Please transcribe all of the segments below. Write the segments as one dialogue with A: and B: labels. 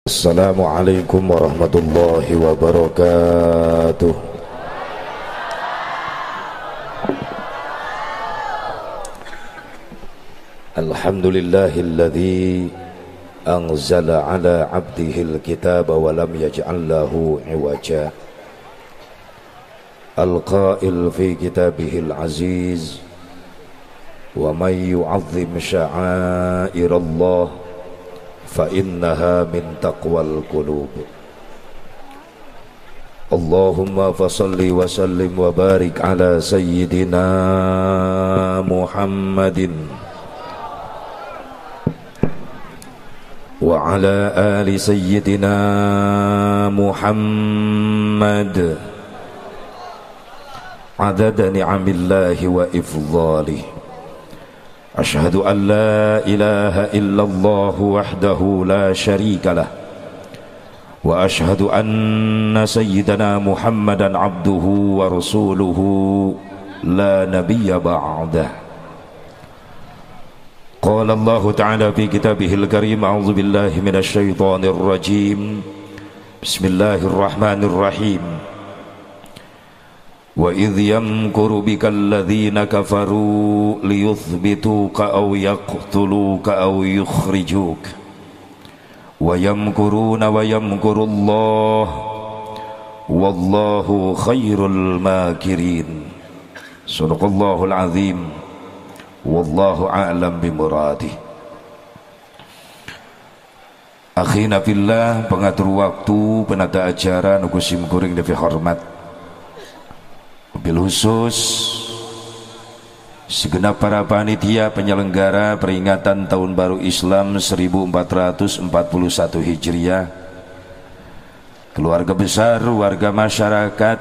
A: Assalamualaikum warahmatullahi wabarakatuh. Alhamdulillahilladzi anzala ala abdihil kitaba wa lam yaj'al lahu iwaja. Al-qail fi kitabihil aziz wa man yu'azzim sya'airallah فإنها من تقوى القلوب. اللهم فصل وسلم وبارك على سيدنا محمد وعلى آل سيدنا محمد عدد نعم الله وإفضاله. أشهد أن لا إله إلا الله وحده لا شريك له وأشهد أن سيدنا محمدا عبده ورسوله لا نبي بعده. قال الله تعالى في كتابه الكريم: أعوذ بالله من الشيطان الرجيم. بسم الله الرحمن الرحيم. وَإِذْ يَمْكُرُ بِكَ الَّذِينَ كَفَرُوا لِيُثْبِتُوكَ أَوْ يَقْتُلُوكَ أَوْ يُخْرِجُوكَ وَيَمْكُرُونَ وَيَمْكُرُ اللَّهُ وَاللَّهُ خَيْرُ الْمَاكِرِينَ. Sadaqallahul azim. Wallahu a'lam bimuradi. Akhina fillah, pengatur waktu, penata acara nu kusim kuring defi hormat. Bil khusus segenap para panitia penyelenggara peringatan Tahun Baru Islam 1441 Hijriah, keluarga besar warga masyarakat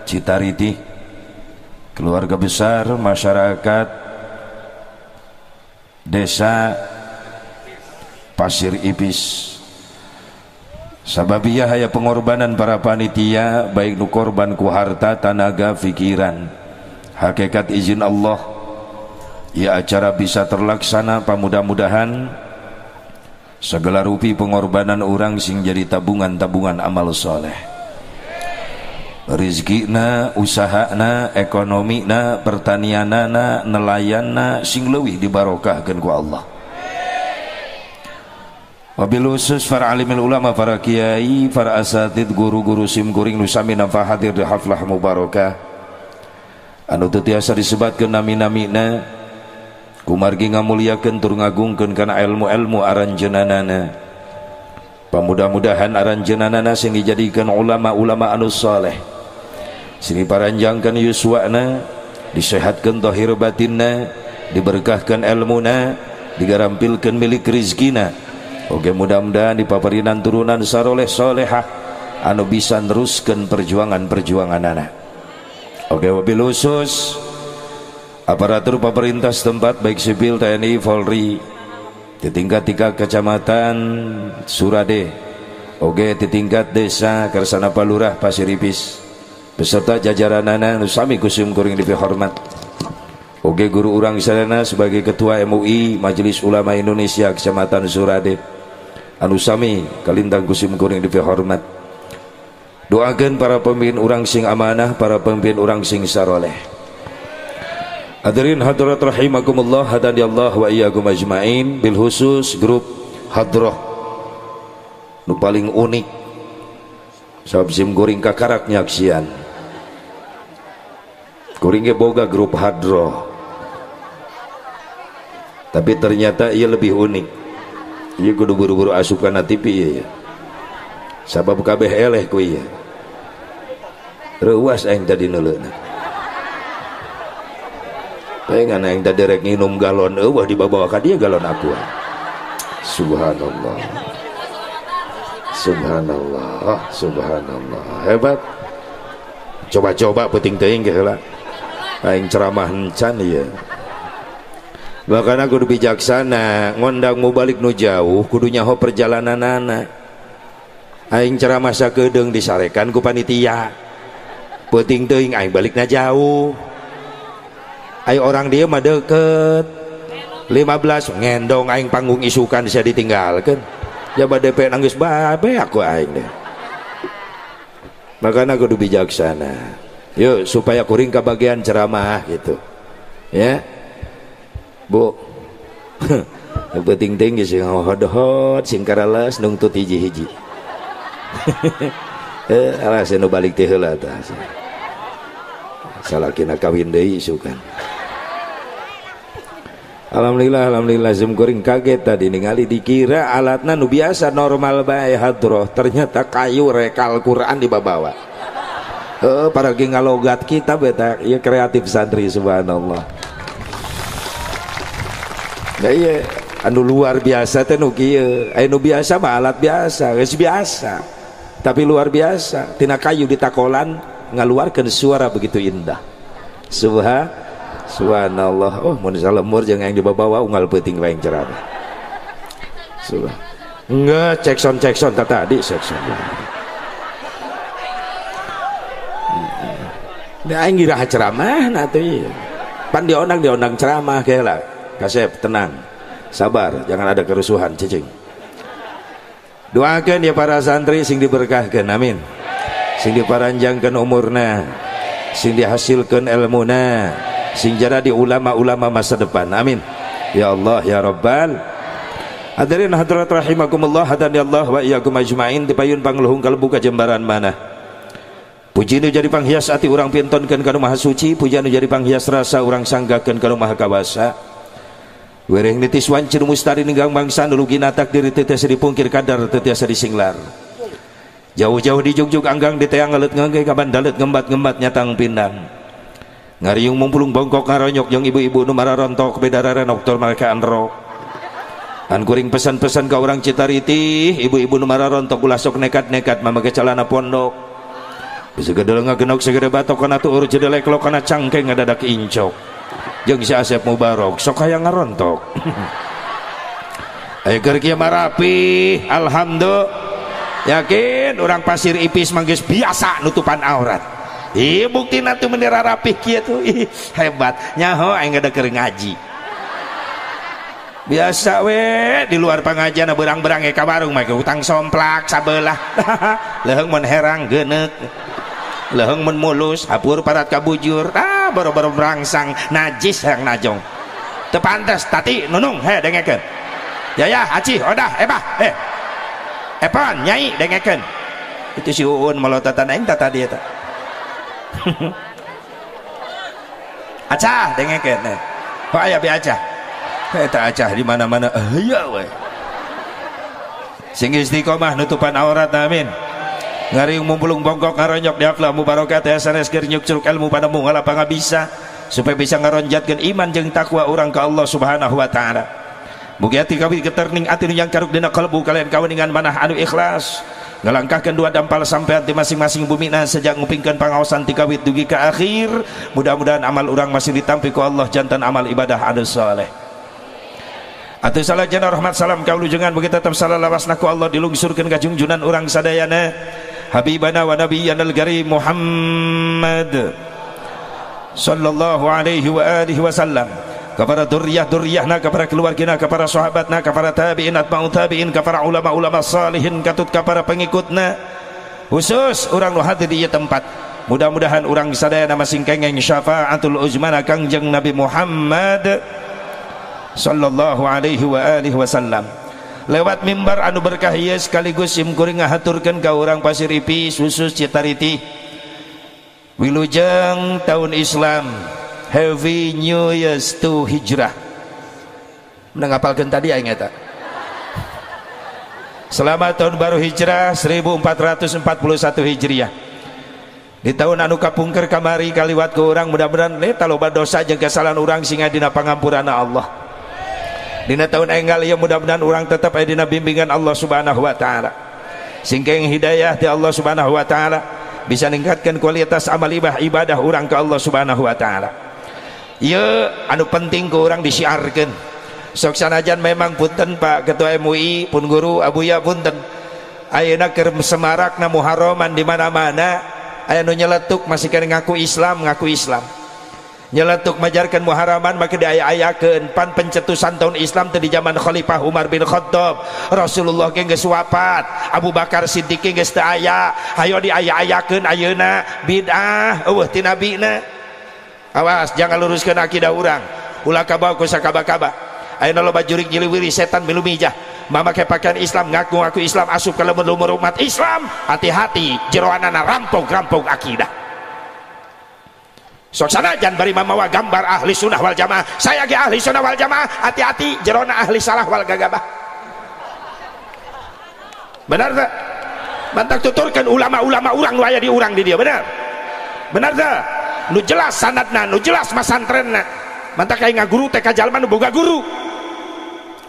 A: Citariti, keluarga besar masyarakat Desa Pasir Ipis. Sababiyah haya pengorbanan para panitia, baik nu korban ku harta, tenaga, pikiran. Hakikat izin Allah, ya acara bisa terlaksana pamudah-mudahan segala rupi pengorbanan orang sing jadi tabungan-tabungan amal soleh. Rizkina, usahana, ekonomina, pertanianana, nelayanna sing leuwih dibarokahkeun ku Allah. Wabil khusus para alimil ulama, para kiai, para asatid, guru-guru simkuring nusami nampa hadir di haflah mubarakah anu teu tiasa disebatkeun nami-namina kumargi ngamuliakeun tur ngagungkeun kana ilmu-ilmu aranjeunanana. Pamudah-mudahan aranjeunanana sing dijadikeun ulama-ulama anu saleh, sing diparanjangkeun yuswana, disehatkeun zahir batinna, diberkahkeun ilmuna, digarampilkeun milik rizkina. Oke, mudah-mudahan dipaparinan turunan saroleh solehah anu bisa neruskan perjuangan anak. Oke, wabil khusus aparatur pemerintah setempat baik sipil, TNI, Polri, di tingkat 3 kecamatan Surade, oke di tingkat desa Kersana Palurah Pasir Ipis, beserta jajaranana nusami kusim kuring dihormat. Oke, guru urang sadana sebagai ketua MUI Majelis Ulama Indonesia Kecamatan Surade anu sami kalintang kusim kuring dihormat. Doakeun para pemimpin urang sing amanah, para pemimpin urang sing saroleh. Hadirin hadirat rahimakumullah, hadani Allah wa iyyakum ajmain. Bil khusus grup hadrah nu paling unik sabab sim kuring kakarak nyaksian. Kuring ge boga grup hadrah, tapi ternyata ia lebih unik. Ia kudu buru-buru asup kana TV ya. Sabab kabeh eleh ku ieu. Reuas aing tadi neuleuna. Pengen aing tadi rek nginum galon eueuh dibawa ka dieu galon aqua. Subhanallah. Subhanallah, subhanallah. Hebat. Coba-coba penting teuing ge heula. Aing ceramah encan ieu. Bahkan aku kudu bijaksana, ngondang mau balik nu jauh kudu nyaho perjalananana. Aing ceramah sakedeung disarekan ku panitia, penting teuing aing balikna jauh. Ayo orang dia mah deket 15 ngendong aing panggung isukan bisa ditinggalkan jabat DP nangis bae aku aing deh. Makanya kudu bijaksana. Yuk supaya kuring kebagian ceramah gitu. Ya. Bu. Penting tinggi sing hodot sing karales nungtut hiji-hiji. Alas nu balik teh heula tah. Salakina kawin deui isukan. Alhamdulillah zoom kuring kaget tadi ningali dikira alatna nu biasa normal bae hadroh ternyata kayu rekal Quran dibawa. Para ngalogat kita beta ieu kreatif santri subhanallah. Nah iya anu luar biasa teh nu kieu. Nu biasa mah alat biasa, geus biasa. Tapi luar biasa, tina kayu ditakolan ngaluarkeun suara begitu indah. Subhanallah. Oh mun salemur jeung yang dibawa unggal peuting wae ceramah. Enggak cekson tadi cekson. Da aing ngira ceramah na teh. Pan diondang ceramah ge lah. Kasep tenang. Sabar, jangan ada kerusuhan cicing. Doakeun ya para santri sing diberkahkeun amin. Sing diparanjangkeun umurna, sing dihasilkeun ilmuna, sing jadi ulama-ulama masa depan amin ya Allah ya Rabbal. Hadirin hadirat rahimakumullah, hadani Allah wa iyyakum ajmain. Dipayun pangluhung kalbu ka jembaran mana. Puji nu jadi panghias ati urang pintonkeun ka Maha Suci, puji nu jadi panghias rasa urang sanggakeun ka Maha Kawasa. Wereng nitis wancir mustari ninggang bangsa nulugina takdir teu tiasa dipungkir kadar teu tiasa disinglar. Jauh-jauh di jugjug anggang di teang ngelet ngengge kaban dalet ngembat-ngembat nyatang pindang. Ngariung mumpulung bongkok ngaronyok jeung ibu-ibu nu mararontok bedararen dokter mereka androk. An kuring pesan-pesan ka urang Citariti, ibu-ibu nu mararontok ulah sok nekat-nekat mamake calana pondok. Bisa gedel ngagenok segede batok kana tuur jedelek lo kana cangkeng ngadadak incok. Jeung si Asep Mubarok sok hayang ngarontok. Aya keur kieu marapi, alhamdulillah. Yakin orang pasir ipis manggis biasa nutupan aurat. Ih buktina tuh mendera rapih kieu tuh. Ih hebat. Nyaho aing ada keur ngaji. Biasa we di luar pengajian berang-berang ka warung mah utang somplak sabelah. Leuheung mun herang geuneuk. Leuheung mun mulus hapur parat kabujur. Baru-baru merangsang najis yang najong. Teu pantes tati nunung he dengekeun. Ya aci odah ebah Epon nyai dengekeun. Itu si Uun melotatan aing tata dia ta. Acah dengekeun. Ho aya bi acah. Eta acah di mana-mana aya we. Sing istiqomah nutupan aurat amin. Ngariung mumpulung bongkok ngaronyok di haflah mubarokat ya sanes keur nyuk-curug ilmu padamu ngala pangabisa supaya bisa ngaronjatkeun iman jeung takwa urang ka Allah Subhanahu wa taala. Mugi ati kawin keterning ati nu yang karuk dina kalbu kalian kaweningan manah anu ikhlas ngalangkahkeun dua dampal sampean ti masing-masing bumina sejak ngupingkeun pangaosan ti kawit dugi ka akhir. Mudah-mudahan amal urang masih ditampi ku Allah jantan amal ibadah anu saleh. Atuh salajan rahmat salam kaulujengan mugi tetep salawasna ku Allah dilungsurkeun ka junjunan urang sadayana Habibana wa nabiyyana al-karim Muhammad sallallahu alaihi wa alihi wasallam, kepada duriyah-duriyahna, kepada keluargana, kepada sahabatna, kepada tabi'in atba'u tabi'in, kepada ulama-ulama salihin katut kepada pengikutna, khusus orang nu hadir di tempat. Mudah-mudahan orang sadayana masing kengeng syafaatul uzmana kangjeng Nabi Muhammad sallallahu alaihi wa alihi wasallam. Lewat mimbar anu berkah ieu sekaligus simkuring ngahaturkeun ka urang Pasir Ipis khusus Citariti wilujeng tahun Islam Happy New Year to Hijrah. Menang ngapalkeun tadi aing eta. Selamat tahun baru Hijrah 1441 Hijriah. Di tahun anu kapungker kamari kaliwat ke urang mudah-mudahan eta loba dosa jeung kesalahan urang singa dina pangampuranna Allah. Dina tahun enggal ieu mudah-mudahan urang tetap aya dina bimbingan Allah Subhanahu wa taala. Singkeng hidayah ti Allah Subhanahu wa taala bisa ningkatkeun kualitas amal ibadah urang ka Allah Subhanahu wa taala. Ieu anu penting ku urang disiarkeun. Sok sanajan memang punten Pak Ketua MUI pun guru Abuya punten. Ayeuna keur semarakna Muharraman di mana-mana aya nu nyeletuk masih keur ngaku Islam. nyeletuk majarkan muharaman maka diaya-ayakeun pan pencetusan tahun Islam teh di zaman Khalifah Umar bin Khattab. Rasulullah ge geus wafat, Abu Bakar Siddiq ge geus teu aya, hayo diaya-ayakeun ayeuna bid'ah eueuh ti nabina. Awas jangan luruskeun akidah urang ulah kabawa ku sakaba-kaba. Ayeuna loba jurig jiliwiri setan milu mijah mamake pakaian Islam ngaku Islam asup ka lumur-lumur umat Islam, hati-hati jeroanana rampok akidah. Sok sanajan bari mamawa gambar ahli sunnah wal jamaah, saya ge ahli sunnah wal jamaah, hati-hati jerona ahli salah wal gagabah. Benar tak? Mantak tuturkan ulama-ulama urang nu aya di urang di dia, benar? Benar tak? Nu jelas sanadna, nu jelas masantrenna. Mantak aya ngaguru teh ka jalma nu boga guru.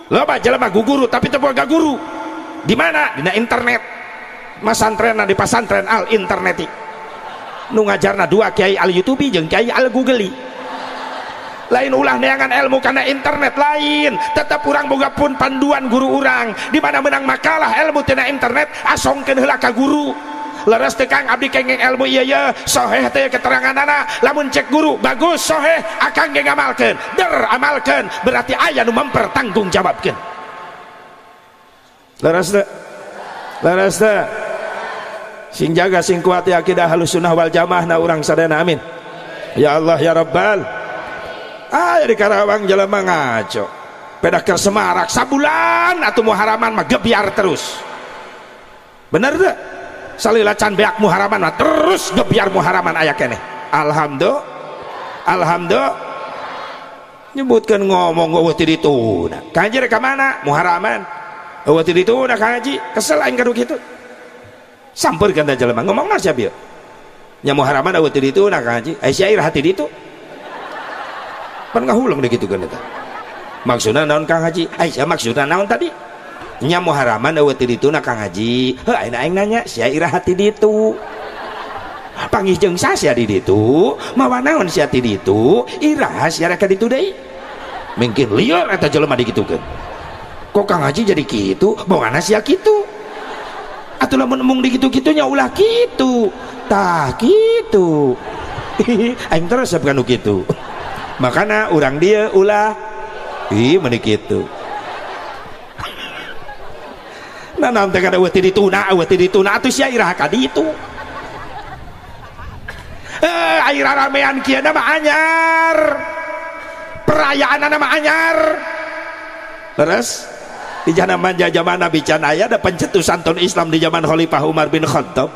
A: Loba jelema guguru tapi teu boga guru. Di mana? Dina internet. Masantrenna di pasantren al interneti. Nu ngajarna dua kiai al YouTube jeung kiai al Google. Lain ulah neangan ilmu karena internet lain, tetap urang boga pun panduan guru urang. Di mana menang makalah ilmu tina internet asongkeun heula ka guru. Leres teh Kang abdi kengeng ilmu ieu ye soheh teh keteranganana, lamun cek guru bagus soheh akang ge ngamalkeun. Amalkeun berarti aya nu mempertanggungjawabkeun. Leres teh? Leres teh? Sing jaga sing kuat ya akidah Ahlussunnah wal Jamaah na urang sadana amin. Ya Allah ya Rabbal. Di Karawang jelema ngaco. Peda ke Semarak sabulan atuh muharaman mah gebiar terus. Bener teu? Salila can beak muharaman mah terus gebiar muharaman aya keneh. Alhamdulillah. Nyebutkeun ngomong eueuh ti dituna. Kaji rek ka mana? Muharaman. Eueuh ti dituna kaji. Kesel aing kadu kitu. Sampeurkeun da jelema ngomongna sia bieu nya muharaman eueuh ti ditu na Kang Haji syair hati ditu pan ngahuleng digitukeun eta maksudna naon Kang Haji sia maksudna naon tadi nya muharaman eueuh ti ditu na Kang Haji heuh aing nanya syair hati ditu panggih jeung sia di ditu mawa naon sia ti ditu iraha sia rek ditu deui mungkin lieur eta jelema digitukeun kok Kang Haji jadi kitu bongana sia kitu atuh lamun mung dikitu-kitunya ulah kitu tah kitu aing terus sabkan kitu makana urang dia ulah meuni kitu nah naon teh kada eueuh ti dituna atuh sia iraha ka ditu air ramean kieu mah anyar perayaanna mah anyar terus di zaman Nabi can aya ada pencetusan tahun Islam di zaman Khalifah Umar bin Khattab.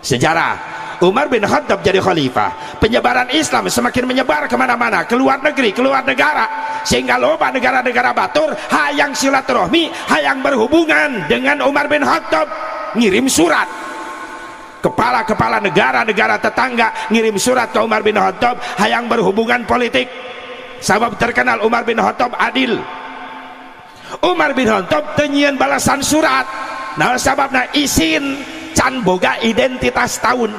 A: Sejarah Umar bin Khattab jadi khalifah, penyebaran Islam semakin menyebar kemana-mana, ke luar negeri, ke luar negara, sehingga loba negara-negara batur hayang silaturahmi, hayang berhubungan dengan Umar bin Khattab, ngirim surat kepala-kepala negara-negara tetangga ngirim surat ke Umar bin Khattab hayang berhubungan politik. Sabab terkenal Umar bin Khattab adil. Umar bin Khattab tenyian balasan surat nah sababna isin can boga identitas tahun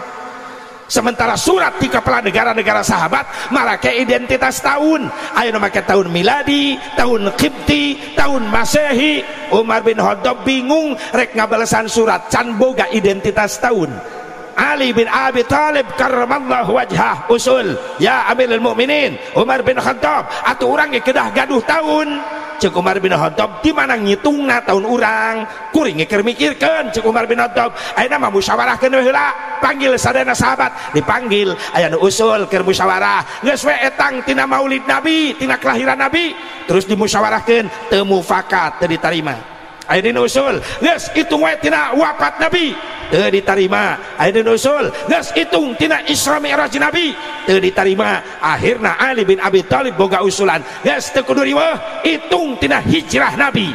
A: sementara surat di kepala negara-negara sahabat malah ke identitas tahun ayeuna make tahun miladi tahun qibti tahun masehi Umar bin Khattab bingung rek ngabalasan surat can boga identitas tahun Ali bin Abi Thalib karramallahu wajhah usul ya Amirul Mukminin Umar bin Khattab atuh urang ge kedah gaduh tahun cek Umar bin Khattab di mana ngitungna tahun urang kuring keur mikirkeun cek Umar bin Khattab ayeuna mah musyawarahkeun we heula panggil sadana sahabat dipanggil aya nu usul keur musyawarah geus we etang tina maulid nabi tina kelahiran nabi terus dimusyawarahkeun teu mufakat teu ditarima aya dina usul geus itung we tina wafat nabi teu ditarima aya dina usul geus itung tina Isra Mi'raj nabi teu ditarima akhirna Ali bin Abi Thalib boga usulan geus teu kudu riweuh itung tina hijrah nabi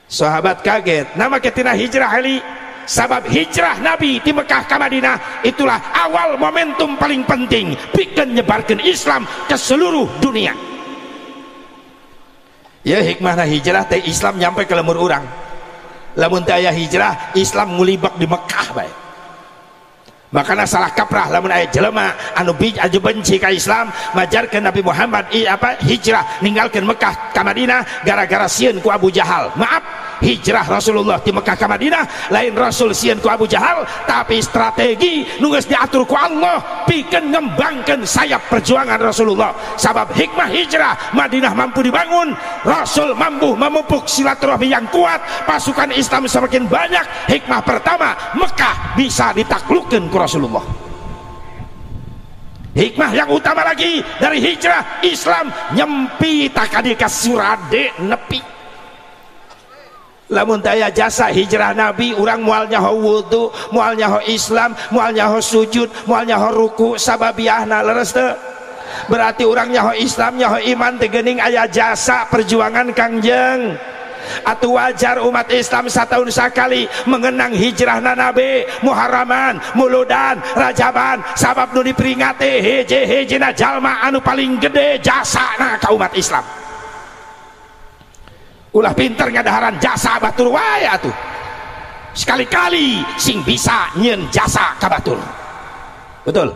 A: sahabat kaget nama ke tina hijrah Ali sabab hijrah nabi di Mekah ka Madinah itulah awal momentum paling penting pikeun nyebarkeun Islam ke seluruh dunia ya hikmahna hijrah teh Islam nyampe ke lemur urang lamun teh aya hijrah Islam ngulibak di Mekah bae makana salah kaprah lamun aya jelema anu aju benci ka Islam majarkeun Nabi Muhammad hijrah ninggalkeun Mekah ka Madinah gara-gara sieun ku Abu Jahal maaf hijrah Rasulullah di Mekah ke Madinah lain Rasul sieun ku Abu Jahal, tapi strategi nunggus diatur ku Allah bikin ngembangkan sayap perjuangan Rasulullah. Sabab hikmah hijrah Madinah mampu dibangun, Rasul mampu memupuk silaturahmi yang kuat, pasukan Islam semakin banyak. Hikmah pertama, Mekah bisa ditaklukkan ku Rasulullah. Hikmah yang utama lagi dari hijrah Islam, nyempi takadika surade nepi. Lamun daya jasa hijrah Nabi, orang mual nyaho wudu, mual nyaho Islam, mual nyaho sujud, mual nyaho ruku, sababiahna leres teu. Berarti orang nyaho Islam, nyaho iman tegening aya jasa perjuangan Kangjeng. Atuh wajar umat Islam satahun sakali mengenang hijrah Nabi, Muharraman, Muludan, Rajaban, sabab nu diperingati hiji-hijina jalma anu paling gede jasana ka umat Islam. Ulah pinter ngadaharan jasa batur wae atuh. Sekali-kali sing bisa nyeun jasa ka batur. Betul.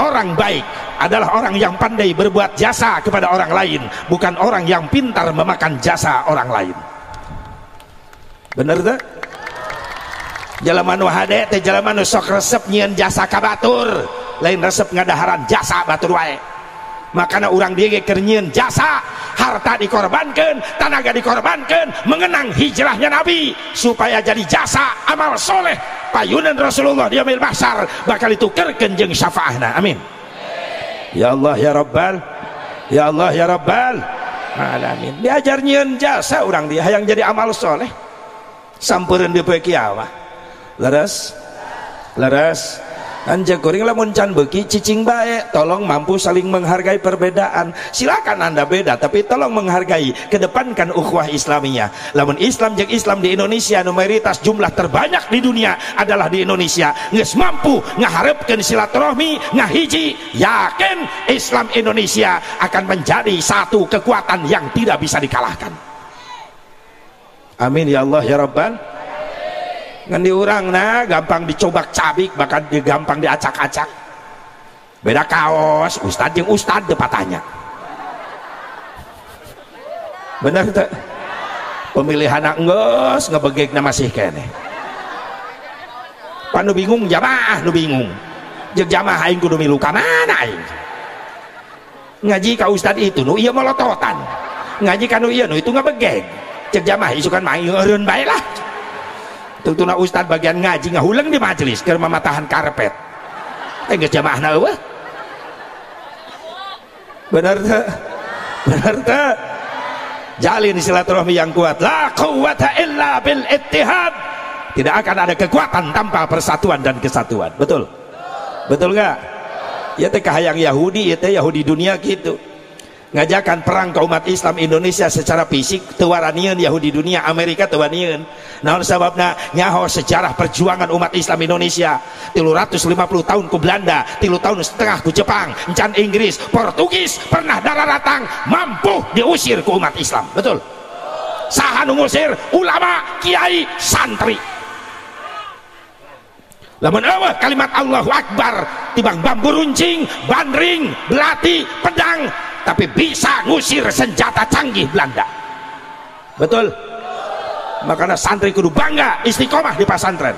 A: Orang baik adalah orang yang pandai berbuat jasa kepada orang lain, bukan orang yang pintar memakan jasa orang lain. Bener tak? Jelema nu hade teh jelema nu sok resep nyieun jasa ka batur, lain resep ngadaharan jasa batur wae. Makana urang dieu ge keur nyieun jasa, harta dikorbankeun, tenaga dikorbankeun, mengenang hijrahnya Nabi supaya jadi jasa amal soleh. Payunan Rasulullah di yaumil mahsyar bakal ditukerkeun jeung syafaatna. Amin. Ya Allah ya Rabbal, ya Allah ya Rabbal alamin. Diajar nyieun jasa urang dia hayang jadi amal soleh. Sampeureun di poe kiamah. Leres? Leres? Anjak kuring lamun can beuki cicing bae, tolong mampu saling menghargai perbedaan. Silakan Anda beda tapi tolong menghargai, kedepankan ukhuwah Islamiyah. Lamun Islam jeung Islam di Indonesia nu mayoritas jumlah terbanyak di dunia adalah di Indonesia, geus mampu ngaharepkeun silaturahmi ngahiji, yakin Islam Indonesia akan menjadi satu kekuatan yang tidak bisa dikalahkan. Amin ya Allah ya Rabbal. Ngan di urang nah gampang dicobak cabik, bahkan gampang diacak-acak. Beda kaos ustad jeung ustad teu patahnya. Bener teu? Pemilihanna geus ngebegegna masih keneh. Panu bingung jamaah nu bingung. Jeung jamaah aing kudu milu ka mana aing. Ngaji ka ustad itu nu ieu melototan. Ngaji ka nu ieu nu itu ngabegeg. Cek jamaah isukan mah eureun bae lah. Tutuna ustad bagian ngaji ngahuleng di majelis keur mamatahan karpet. Geus jamaahna eueuh. Bener teu? Bener teu? Jalin silaturahmi yang kuat. La quwwata illa bil ittihad. Tidak akan ada kekuatan tanpa persatuan dan kesatuan. Betul? Betul enggak? Ya teh kahayang Yahudi, ya teh Yahudi dunia gitu. Ngajakan perang ke umat Islam Indonesia secara fisik teu waranieun Yahudi dunia, Amerika teu waranieun. Naon sababna? Nyaho sejarah perjuangan umat Islam Indonesia 350 tahun ku Belanda, 3 tahun setengah ku Jepang, encan Inggris, Portugis pernah dararatang mampu diusir ku umat Islam. Betul? Saha nu ngusir? Ulama, kiai, santri. Lamun eueuh kalimat Allahu Akbar tibang bambu runcing, bandring, belati, pedang, tapi bisa ngusir senjata canggih Belanda. Betul? Makanya santri kudu bangga istiqomah di pesantren.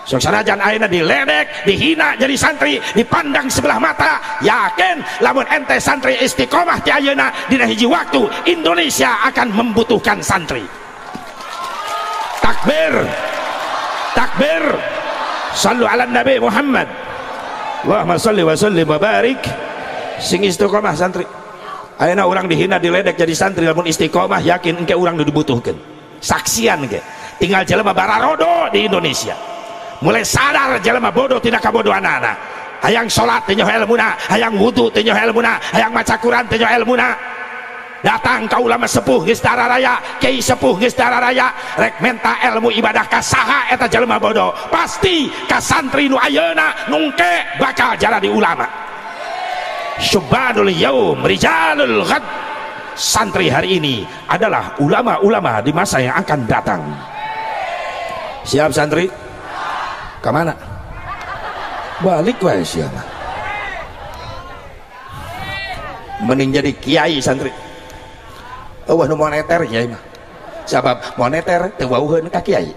A: Sok sanajan ayeuna diledek, dihina jadi santri, dipandang sebelah mata, yakin lamun ente santri istiqomah ti ayeuna dina hiji waktu Indonesia akan membutuhkan santri. Takbir. Takbir. Sallu ala Nabi Muhammad. Allahumma salli wa sallim wa barik. Sing istiqomah santri. Ayeuna urang dihina diledek jadi santri lamun istiqomah yakin engke urang dibutuhkeun. Saksian ge. Tinggal jelema bararodo di Indonesia. Mulai sadar jelema bodoh tidak kabodohanana. Hayang salat teh nyoh ilmuna, hayang wudu teh nyoh ilmuna, hayang maca Quran teh nyoh ilmuna. Datang ka ulama sepuh geus dararaya, kiai sepuh geus dararaya, rek menta ilmu ibadah ka saha eta jelema bodoh? Pasti ka santri nu ayeuna nungke bakal jadi ulama. Syubbanul yaum rijalul ghad. Santri hari ini adalah ulama-ulama di masa yang akan datang. Siap santri? Kemana? Balik wae siapa? Mending jadi kiai santri. Oh nu moneter kiai mah. sabab moneter teu wauheun ka kiai.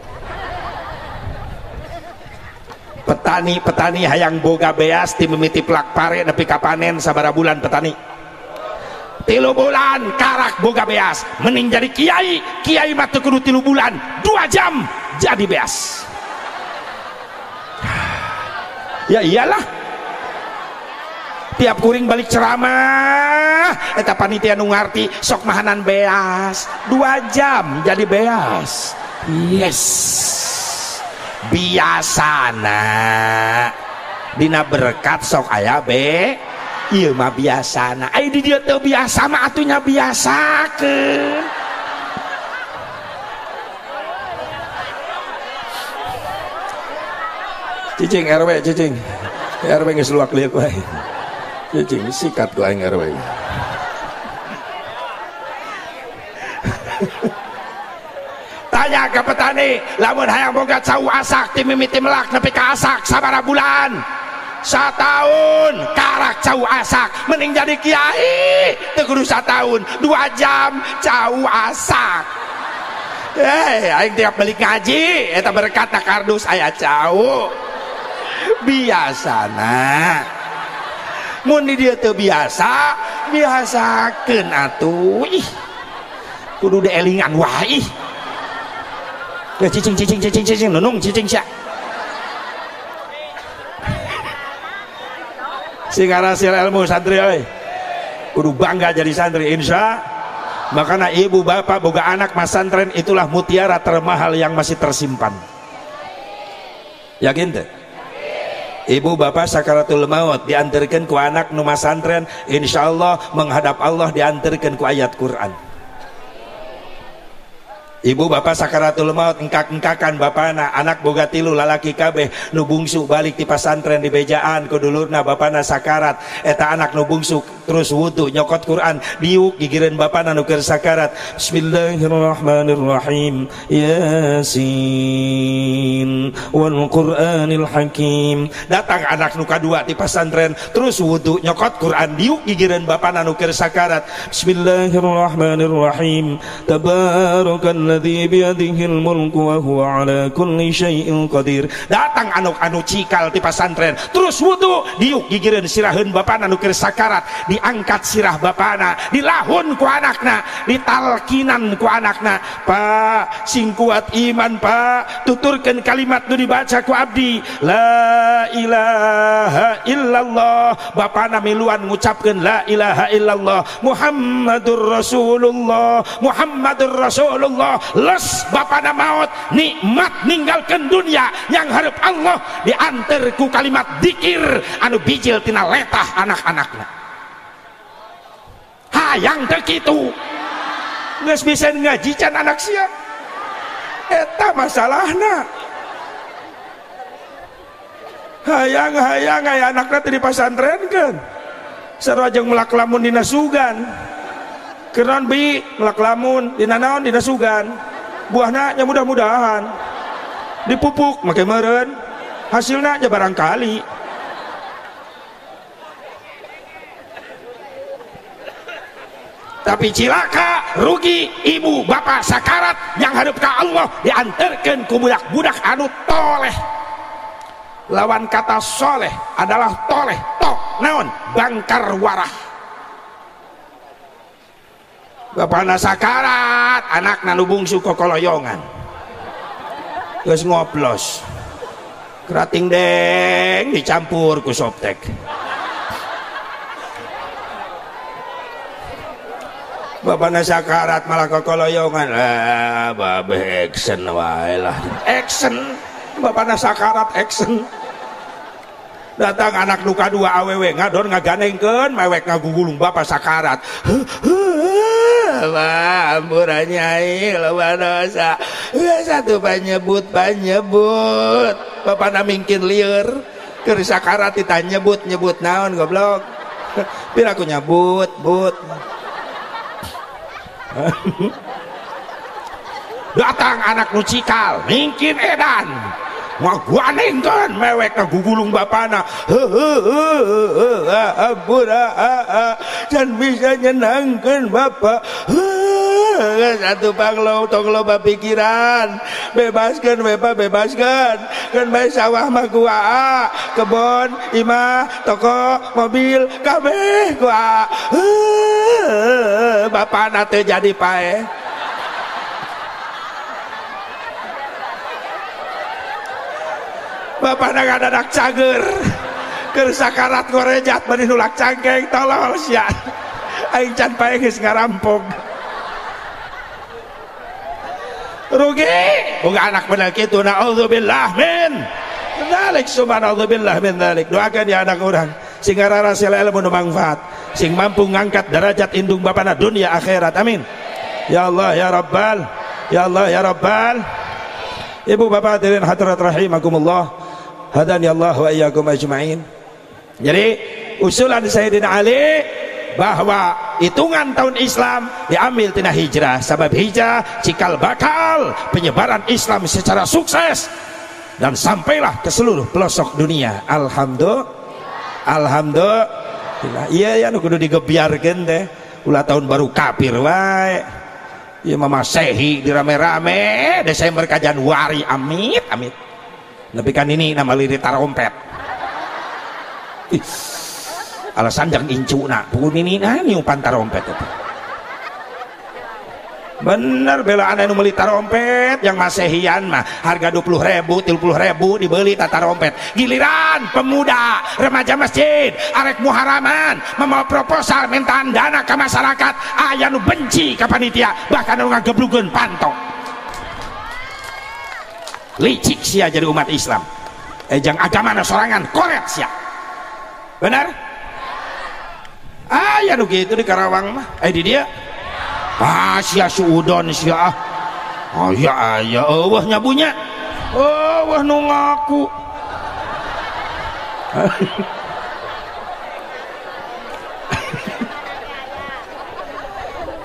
A: Petani hayang boga beas ti mimiti plak pare nepi ka panen sabaraha bulan petani? 3 bulan karak boga beas. Mending jadi kiai mah teu kudu 3 bulan, 2 jam jadi beas. Ya iyalah, tiap kuring balik ceramah eta panitia nu ngarti sok mahanan beas 2 jam jadi beas. Yes, biasana dina berkat sok aya ieu mah biasana. Ai di dieu teu biasa mah atunya biasakeun. Cicing RW cicing RW geus luak liuk wae. Cicing sikat ku aing RW. Tanya ke petani, lamun hayang boga cau asak ti mimiti melak nepi ka asak sabaraha bulan? 1 tahun karak cau asak. Mending jadi kiai teu kudu 1 tahun, 2 jam cau asak. Aing tiap balik ngaji eta berkat kardus aya cau. Biasana mun di dieu teu biasa, biasakeun atuh. Ih, kudu dielingan wae. Ya cicing nunung cicing sia. Sing ngarasil ilmu santri euy. Kudu bangga jadi santri insya. Makanya ibu bapak boga anak masantren itulah mutiara termahal yang masih tersimpan. Yakin teh? Ibu bapak sakaratul maut diantarkan ku anak nu masantren, insyaallah menghadap Allah diantarkan ku ayat Quran. Ibu bapak sakaratul maut engkak-engkakan bapana, anak boga 3 lalaki kabeh, nu bungsu balik di pasantren di bejaan ku dulurna bapana sakarat. Eta anak nu bungsu terus wudu nyokot Quran diuk gigireun bapana nu keur sakarat. Bismillahirrahmanirrahim. Yasin wal Qur'anil Hakim. Datang anak nu kadua di pasantren terus wudu nyokot Quran diuk gigireun bapana nu keur sakarat. Bismillahirrahmanirrahim. Tabarakallah alladzi biyadihil mulku wa huwa ala kulli syai'in qadir. Datang anu cikal ti pasantren terus wudu diuk gigireun siraheun bapana nu keur sakarat, diangkat sirah bapana, dilahun ku anakna, ditalkinan ku anakna. Pak sing kuat iman Pak, tuturkeun kalimat nu dibaca ku abdi, la ilaha illallah. Bapana miluan ngucapkeun la ilaha illallah Muhammadur Rasulullah, Muhammadur Rasulullah. Les bapana maut nikmat ninggalkeun dunia yang hareup Allah diantar ku kalimat dzikir anu bijil tina letah anak-anakna. Hayang teu kitu geus bisa ngaji can anak sia, eta masalahna. Hayang-hayang aya anakna teu dipasantrenkeun sarua jeung melak lamun dina sugan. Keron bi melak lamun dina naon dina sugan, buahna nya mudah-mudahan dipupuk make meureun, hasilna nya barangkali. Tapi cilaka rugi ibu bapak sakarat yang hareup ka Allah diantarkeun ku budak-budak anu toleh. Lawan kata soleh adalah toleh, tok naon bangkar warah. Bapana sakarat, anakna nu bungsu kokoloyongan geus ngoplos, kerating deng dicampur ku soptek. Bapana sakarat malah kokoloyongan, babe action wae lah, action. Bapana sakarat action. Datang anak nu kadua awewe ngadon ngaganengkeun mewek ngagugulung bapak sakarat. Wah, ampura nyai lawan dosa. Satu panyebut. Bapana mingkin lieur keur sakarat ditanyebut naon goblok. Pira aku nyebut. Datang anak nu cikal mingkin edan ngaguanengkeun mewek ngagugulung bapana. Ampura dan bisa nyenangkeun bapak. satu panglo tong loba pikiran bebaskan bebaskan kan bae sawah mah gua kebon imah toko mobil kabeh gua bapak nate jadi pae bapak nagadak cager keur sakarat gorejat bari nulak cangkeng tolol sia aing can pae geus ngarampok rugi boga anak bener kitu naudzubillah min dzalik subhanallah min dzalik doakan ya anak urang sing ngarasil ilmu nu manfaat sing mampu ngangkat derajat indung bapana dunia akhirat amin ya Allah ya rabbal ya Allah ya rabbal ibu bapak hadirin hadirat rahimakumullah hadani Allah wa iyyakum ajmain. Jadi usulan Sayyidina Ali bahwa hitungan tahun Islam diambil tina hijrah, sabab hijrah cikal bakal penyebaran Islam secara sukses dan sampailah ke seluruh pelosok dunia. Alhamdulillah. Iya ya nu kudu digebiarkeun teh ulah tahun baru kafir wae. Ieu mah Masehi dirame-rame Desember ka Januari amit. Tapi kan ini nama lirik tarompet. Alasan jang incuna pukul ini nyupan tarompet itu. Bener belaan anu meuli tarompet yang Masehian mah harga 20.000 30.000 dibeli tarompet. Giliran pemuda remaja masjid arek muharaman membawa proposal mintaan dana ke masyarakat aya nu benci ka panitia bahkan anu ngageblugeun pantok. Licik sia jadi umat Islam jang agama na sorangan koret sia benar aya nu kitu di Karawang mah di dia sia suudon sia aya eueuh nyabunya eueuh nu ngaku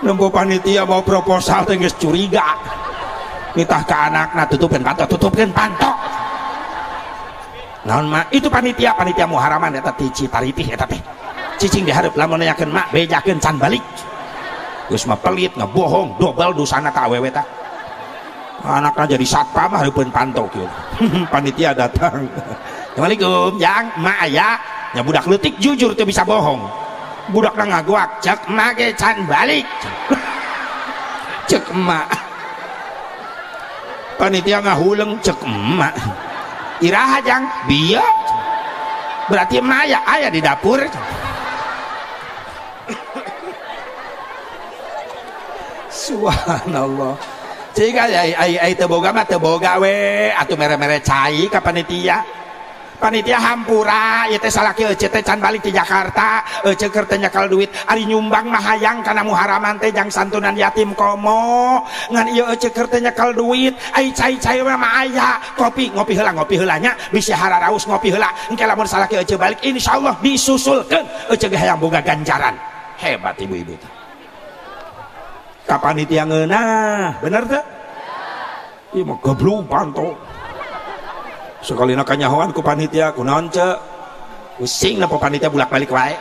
A: nempo panitia mau proposal teh geus curiga nitah ke anakna tutupin pantok naon mah itu panitia muharaman eta ti Ciparitih eta teh cicing dihareup lamun nanyakeun mak bejakeun can balik geus mah pelit ngebohong dobel dosana ka awewe tah anakna jadi satpam hareupeun pantok kieu panitia datang assalamualaikum yang mak aya nya budak leutik jujur teu bisa bohong budakna ngaguak cek mak ge can balik cek mak panitia ngahuleng cek emak iraha jang bieu berarti emak aya di dapur subhanallah sehingga ai teu boga mah teu boga we atuh mere-mere cai ka panitia hampura ieu teh salaki ece teh can balik di Jakarta ece keur teh nyakal duit ari nyumbang mah hayang kana muharaman teh jang santunan yatim komo ngan ieu ece keur teh nyakal duit ai cai-cai mah aya ngopi heula nya bisi hararaus ngopi heula engke lamun salaki ece balik insyaallah disusulkeun ece ge hayang boga ganjaran hebat ibu-ibu ka panitia ngeunah bener teh ieu mah goblok panto sekali nak kanyahoan ku panitia kunaon cek pusing na panitia bulak-balik wae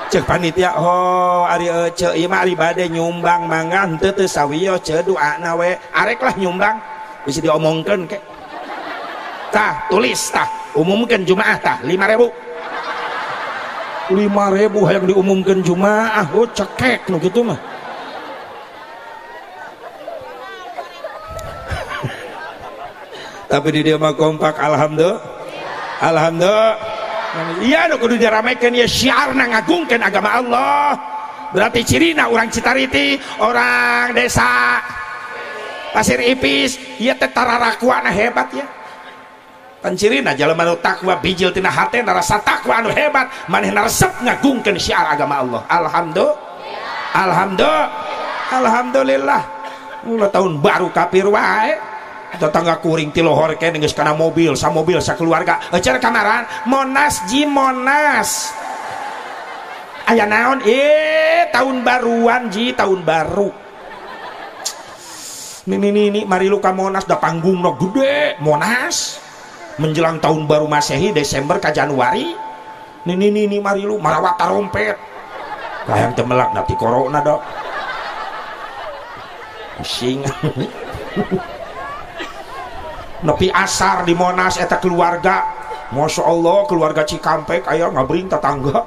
A: cek panitia oh ari cek ieu mah ari bade nyumbang mangan teu sawiyo cek doana we areklah nyumbang bisa diomongkeun ke tah tulis tah umumkeun jumaah tah 5.000 hayang diumumkeun jumaah oh cekek nu kitu mah tapi di dia mah kompak alhamdulillah iya nu kudu diramekeun ya syiarna ngagungkeun agama Allah berarti cirina orang Citariti orang desa Pasir Ipis ieu teh tararakuana hebat ya pan cirina jalema nu takwa bijil tina hate rasa takwa anu hebat manehna resep ngagungkeun syiar agama Allah alhamdulillah tahun baru kafir wae tetangga kuring ti lohor kene geus kana mobil sakeluarga cer kamaran Monas aya naon tahun baruan tahun baru ini mari lu ka Monas da panggungna gede Monas menjelang tahun baru Masehi Desember ka Januari ini mari lu marawat tarompet hayang teu melak da ti corona da
B: pusing. Nepi asar di Monas eta keluarga, Masya Allah keluarga Cikampek aya ngabring tetangga,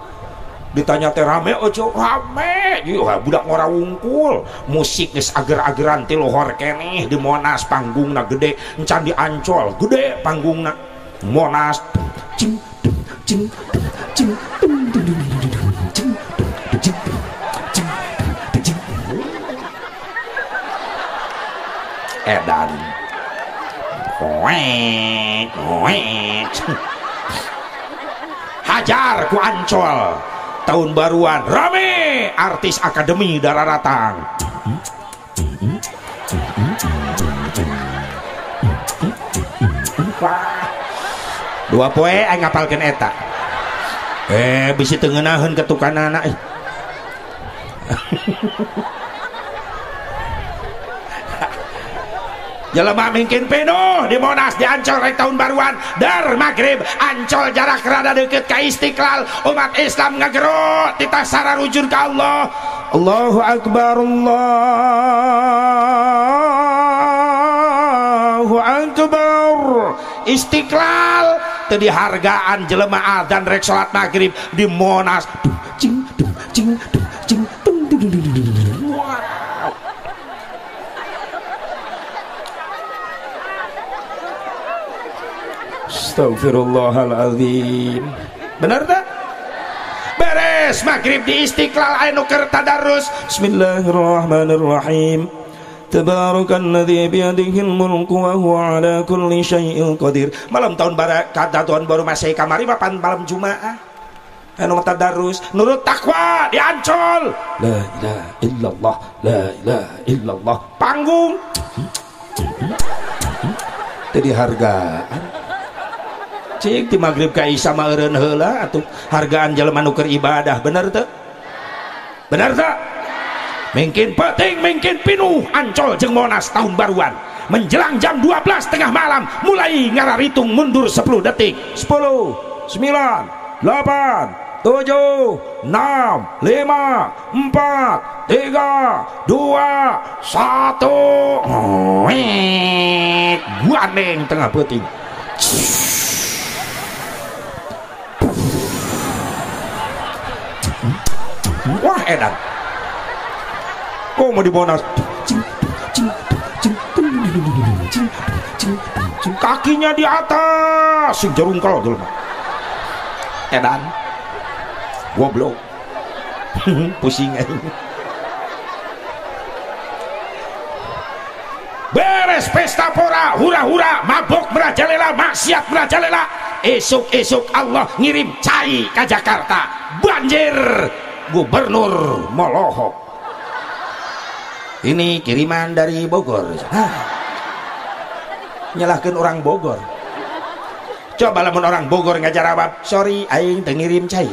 B: ditanya teh rame ojo rame, budak ngora wungkul, musik geus ager-ageran ti lohor keneh di Monas, panggungna gede, encan di Ancol gede panggungna Monas, cing cing cing edan hajar ku Ancol tahun baruan rame artis akademi Dararatang. Dua poe aing ngapalkeun eta bisi teu ngeunaheun ketukanana jelema mungkin penuh di Monas di Ancol rek tahun baruan dar maghrib Ancol jarak rada deket ka Istiqlal umat Islam ngagero titah sararujun ka Allah. Allahu Akbar Allahu Akbar. Istiqlal teu dihargaan jelema adzan rek salat maghrib di Monas cing cing cing Astagfirullahaladzim. Benar tak? Beres maghrib di Istiqlal anu keur tadarus. Bismillahirrahmanirrahim. Tabarakalladzi biyadihil mulku wa huwa ala kulli syai'in qadir. Malam tahun baru Masehi kamari mapan malam Jumaah. Anu tadarus nurut takwa di Ancol. La ilaha illallah, la ilaha illallah. Panggung. Teu dihargaan. Cik di maghrib ka Isya mah eureun heula atuh hargaan jelema nu keur ibadah, bener teu? Bener teu? Mungkin penting mungkin pinuh Ancol jeung Monas tahun baruan menjelang jam 12 tengah malam mulai ngararitung mundur 10 detik. 10 9 8 7 6 5 4 3 2 1 guandeng tengah peuting. Wah edan kok mau di Monas kakinya di atas sing jarungkel jelema edan goblok pusing aing. Beres pesta pora hura-hura mabok merajalela maksiat merajalela esuk-esuk Allah ngirim cai ke Jakarta banjir Gubernur Molohok. Ini kiriman dari Bogor. Nyalahkan orang Bogor. Coba lamun orang Bogor ngajawab, sorry aing teu ngirim cai.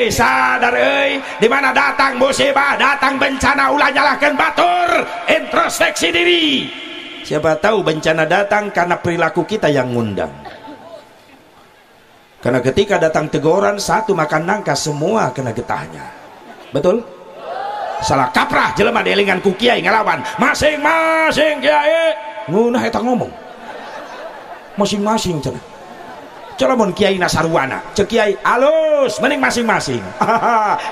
B: Sadar di mana datang musibah, datang bencana ulah nyalahkan batur, introspeksi diri. Siapa tahu bencana datang karena perilaku kita yang ngundang. Karena ketika datang teguran satu makan nangka semua kena getahnya. Betul? Salah kaprah jelema dielingan ku kiai ngalawan masing-masing kiai ngunah eta ngomong masing-masing cenah. Coba mun kiai nasarwana cek kiai alus mending masing-masing.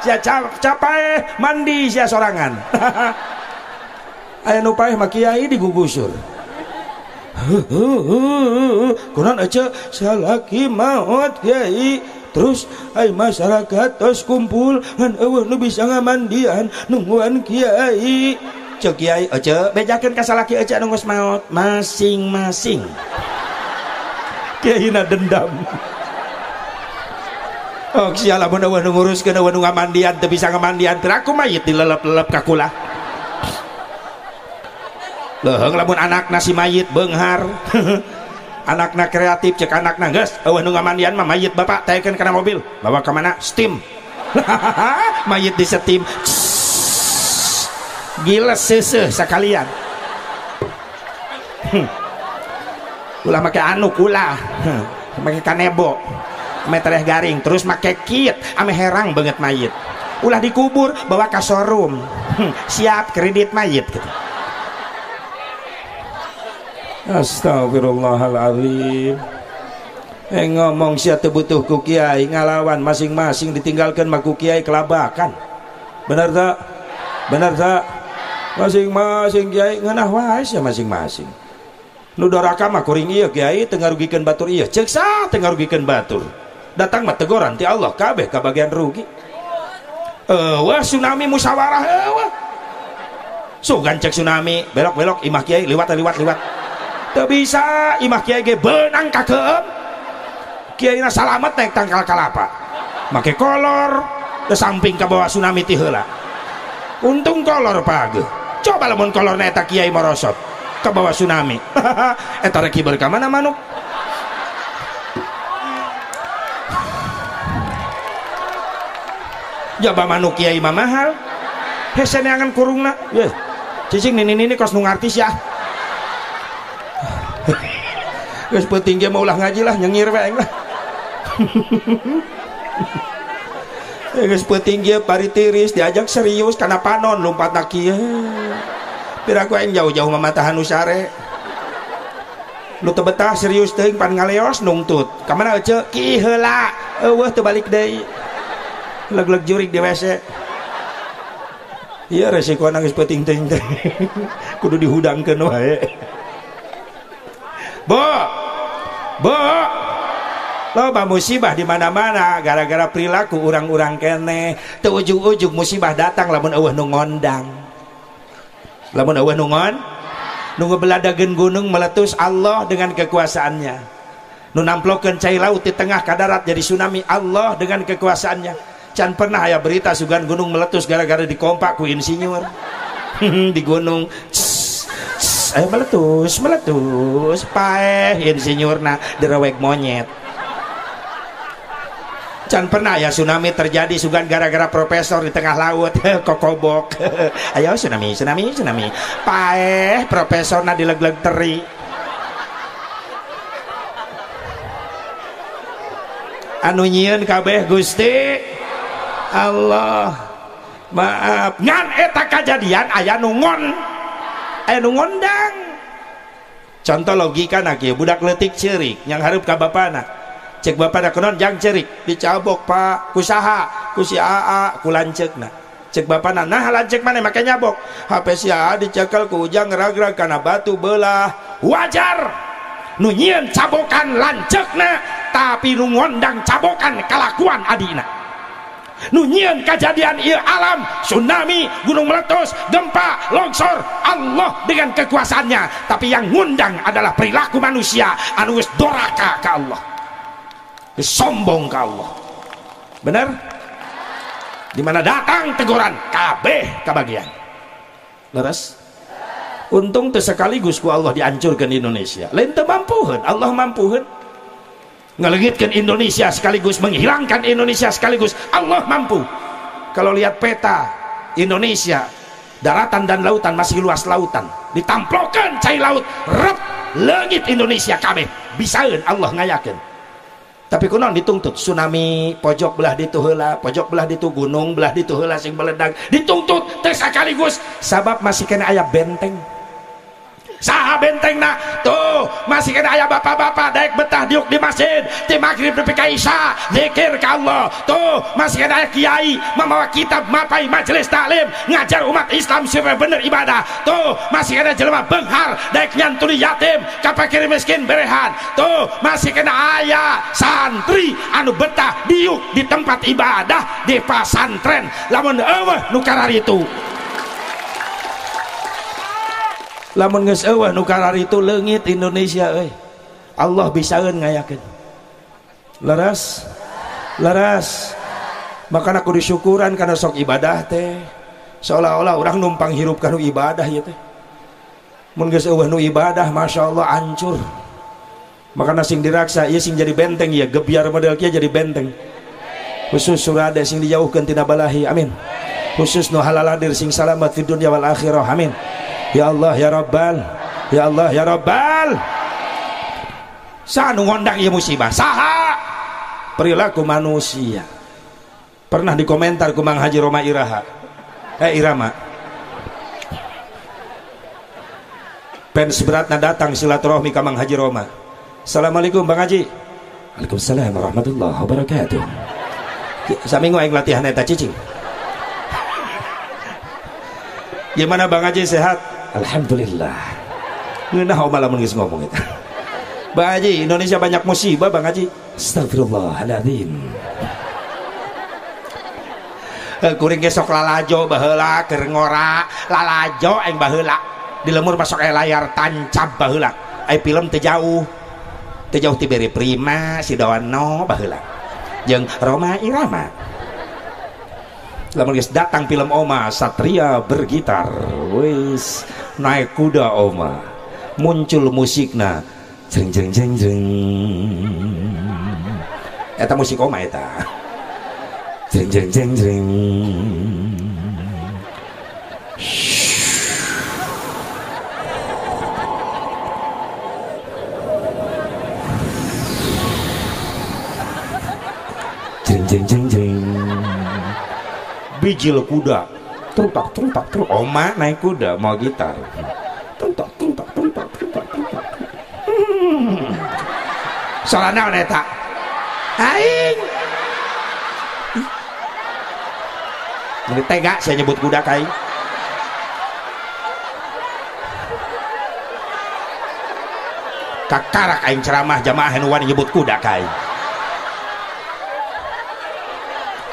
B: Sia capai mandi sia sorangan. Aya nu paeh mah kiai digugusur. Kunaon aja salaki maot kiai terus ay masyarakat tos kumpul ngan eueuh nu bisa ngamandian nungguan kiai cek kiai aja bejakeun ka salaki aja nu geus maot masing-masing. Kiai na dendam. Oh sia lamun eueuh nu nguruskeun eueuh nu ngamandian teu bisa ngamandian teu aku mayit dilelep-lelep ka kulah. Leuheung lamun anakna si mayit beunghar. Anakna kreatif cek anakna geus eueuh nu ngamandian mah mayit bapak taekeun kana mobil bawa ka mana steam. Mayit di steam giles seuseuh sakalian. Ulah make anu ulah make kanebo ame tereh garing terus make kit ame herang banget mayit ulah dikubur bawa ke showroom. Siap kredit mayit gitu. Astagfirullahaladzim. Ngomong sia teu butuh ku kiai ngalawan masing-masing ditinggalkan mah ku kiai kelabakan. Benar tak? Benar tak? Masing-masing kiai ngeunah wae sia masing-masing. Nu doraka mah kuring ieu kiai teu ngarugikeun batur ieu. Ceuk sa teu ngarugikeun batur. Datang mah teguran ti Allah kabeh kabagian rugi. Wah tsunami musyawarah wah. Sugan cek tsunami belok-belok imah kiai liwat. Teu bisa imah kiai ge beunang ka keum. Kiaina salamet naik tangkal kalapa. Make kolor ke samping ka bawah tsunami ti heula. Untung kolor page. Coba lamun kolorna eta kiai morosot ke bawah tsunami. Eta rek kiber ka mana manuk? Jaba manuk kiai mah mahal. Hese neangan kurungna. Yeuh. Cicing nini kos nu ngartis ya. Geus penting ge mah ulah ngaji lah nyengir we lah. Geus penting ge bari tiris diajak serius kana panon lompatna kieu. Pira ku aing jauh-jauh mamatahan nu sare. Nu teu betah serius teuing pan ngaleos nungtut. Ka mana ece? Ki heula. Eueuh teu balik deui. Leg-leg jurig di WC. Iya resiko geus penting teuing teh. Kudu dihudangkeun wae. Bo, loba musibah di mana-mana gara-gara perilaku orang-orang kene. Teu ujug-ujug musibah datang lamun eueuh nu ngondang. Lamun eueuh nu ngebeladageun gunung meletus Allah dengan kekuasaannya. Nu namplokeun cai laut di tengah ka darat jadi tsunami Allah dengan kekuasaannya. Can pernah aya berita sugan gunung meletus gara-gara dikompak ku insinyur. Di gunung meletus paeh insinyurna direwek monyet. Can pernah ya tsunami terjadi sugan gara-gara profesor di tengah laut kokobok. Ayo tsunami paeh profesorna dileg-leg teri. Anu nyieun kabeh Gusti Allah maaf ngan eta kejadian aya nu ngondang. Contoh logika na kieu budak leutik ceurik yang hareup ka bapana. Cek bapana kunaon jang ceurik dicabok Pak ku saha ku si AA ku lanceukna. Cek bapana nah lanceuk maneh make nyabok. HP si AA dicekel ku ujang ngeragrag kana batu beulah. Wajar nu nyieun cabokan lanceukna tapi nu ngondang cabokan kalakuan adina. Nu nyieun kejadian ieu alam tsunami gunung meletus gempa longsor Allah dengan kekuasaannya, tapi yang ngundang adalah perilaku manusia anu geus doraka ka Allah, geus sombong ka Allah. Bener? Di mana datang teguran kabeh kabagian. Leres? Untung teu sekaligus ku Allah dihancurkeun di Indonesia. Lain teu mampuheun, Allah mampuheun. Ngelegitkan Indonesia sekaligus menghilangkan Indonesia sekaligus Allah mampu. Kalau lihat peta Indonesia daratan dan lautan masih luas lautan ditamplokan cai laut rep leungit Indonesia kabeh bisaeun Allah ngayakeun. Tapi kunaon dituntut tsunami pojok belah ditu heula pojok belah ditu gunung belah ditu heula sing meledak dituntut teu sekaligus sabab masih kena aya benteng. Saha bentengna tuh masih kena aya bapak-bapak daek betah diuk di masjid ti maghrib nepi ka isya zikir ka Allah. Tuh masih kena aya kiai membawa kitab mapai majelis taklim ngajar umat Islam supaya bener ibadah. Tuh masih kena jelema beunghar daek nyantuni yatim ka fakir miskin berehan. Tuh masih kena aya santri anu betah diuk di tempat ibadah di pasantren. Lamun eueuh nu kararitu lamun geus eueuh nu kararitu leungit Indonesia euy. Allah bisaeun ngayakeun. Leres? Leres. Makana kudu syukuran kana sok ibadah teh. Seolah-olah urang numpang hirup kana ibadah ieu teh. Mun geus eueuh nu ibadah masyaallah hancur. Makana sing diraksa ieu sing jadi benteng ieu gebyar model kieu jadi benteng. Khusus surade sing dijauhkeun tina balahi. Amin. Khusus nu halal hadir sing salamat fid dunya wal akhirah. Amin. Ya Allah ya Rabbal, ya Allah ya Rabbal. Saha nu ngondang ieu musibah? Saha? Perilaku manusia. Pernah dikomentar ku Mang Haji Roma Iraha Irama fans beratna datang silaturahmi ka Mang Haji Roma. Assalamualaikum Bang Haji. Waalaikumsalam warahmatullahi wabarakatuh. Saminggu aing latihan eta cicing. Gimana Bang Haji, sehat? Alhamdulillah. Ngeunah oma lamun geus ngomong eta. Bang Haji, Indonesia banyak musibah Bang Haji. Astagfirullahaladzim. Kuring gesok lalajo baheula keur ngora lalajo aing baheula di lemur masuk layar tancap baheula ai film teu jauh ti Beri Prima si Dono baheula jeung Roma Irama. Lamun geus datang film Oma Satria bergitar wis naik kuda Oma muncul musikna jreng jreng jreng jreng eta musik Oma eta jreng jreng jreng jreng jreng jreng jreng jreng bijil kuda trutak trutak truk Oma naik kuda mau gitar trutak trutak trutak trutak trutak salah naon eta aing ini tega saya nyebut kuda kai kakarak aing ceramah jamaah henuan nyebut kuda kai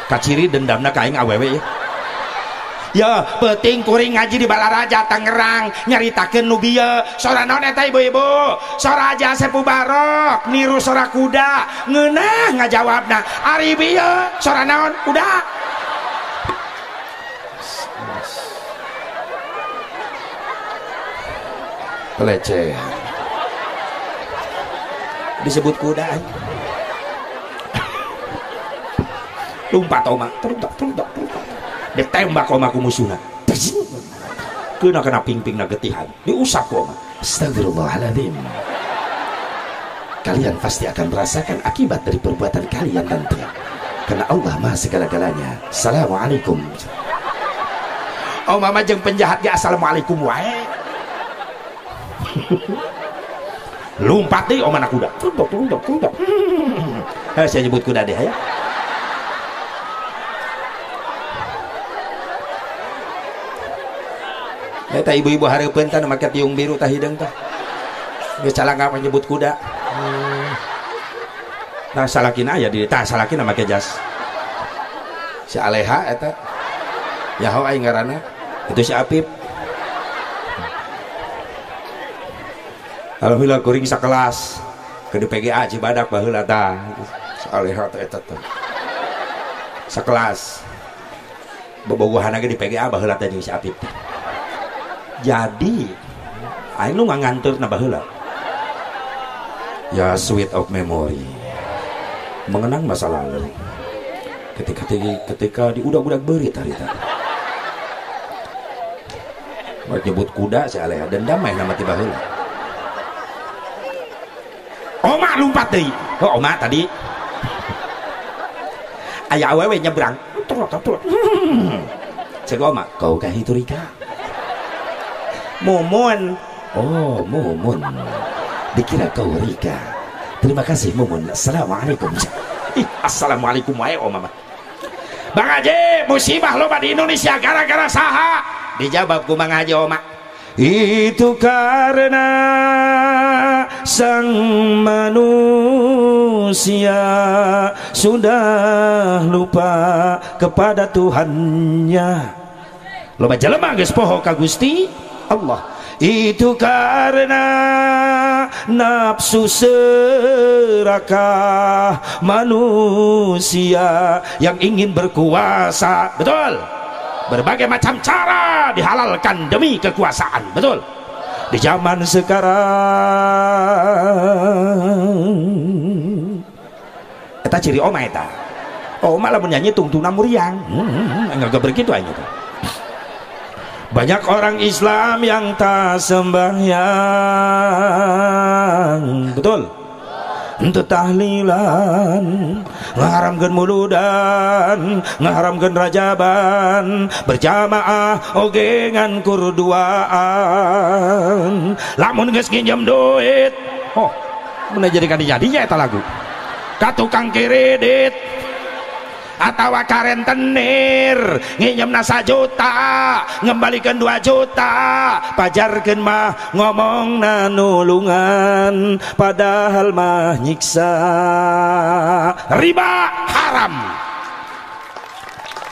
B: kaciri dendamna ka aing awewe ya penting kuring ngaji di Balaraja Tangerang nyaritakeun nu bieu sora naon eta ibu-ibu sora Aja Sepu Barok niru sora kuda ngeunah ngajawabna ari bieu sora naon kuda pelecehan disebut kuda lumpat Oma teruntak ditembak Oma ku musuhna kena ping-pingna getihan diusap Oma. Astagfirullahaladzim. Kalian pasti akan merasakan akibat dari perbuatan kalian nanti karena Allah maha segala-galanya. Assalamualaikum. Oma majeng penjahat ya assalamualaikum wae lumpat deh Oma anak kuda tuntuk saya nyebut kuda deh ya. Eta ibu-ibu hareupeun teh make tiung biru tah hideung tah. Geus calangka nyebut kuda. Nah salakina aya di tah salakina make jas. Si Aleha eta. Yaho aing ngaranna. Itu si Apip. Alhamdulillah kuring sakelas. Ke di PGA Cibadak baheula tah. Si Aleha teh eta teh. Sakelas. Bobogohan ge di PGA baheula teh jeung si Apip. Jadi aing nu ngantur na baheula ya sweet of memory mengenang masa lalu ketika di udak-udak beurit harita buat nyebut kuda si Alea dendam main nama ti baheula Oma lumpat deui Oma tadi aya awewe nyebrang cek Oma kau kahiturika Mumun. Oh Mumun dikira kau Rika. Terima kasih Mumun. Assalamualaikum. Assalamualaikum wae Oma. Bang Haji musibah loba di Indonesia gara-gara saha? Dijawab ku Bang Haji Oma itu karena sang manusia sudah lupa kepada Tuhannya. Loba jelema geus poho ka Gusti Allah itu karena nafsu serakah manusia yang ingin berkuasa, betul, berbagai macam cara dihalalkan demi kekuasaan, betul, di zaman sekarang eta ciri Oma eta Oma lamun nyanyi tungtungna muriang enggak begitu aja. Banyak orang Islam yang tak sembahyang, betul, untuk tahlilan ngaharamkeun muludan ngaharamkeun rajaban berjamaah oge ngan kurduaan lamun geus nginjem duit oh mun jadikan dijadinya eta lagu ka tukang kredit atawa karentenir nginjemna 1 juta ngembalikan 2 juta pajarkeun mah ngomongna nulungan padahal mah nyiksa riba haram.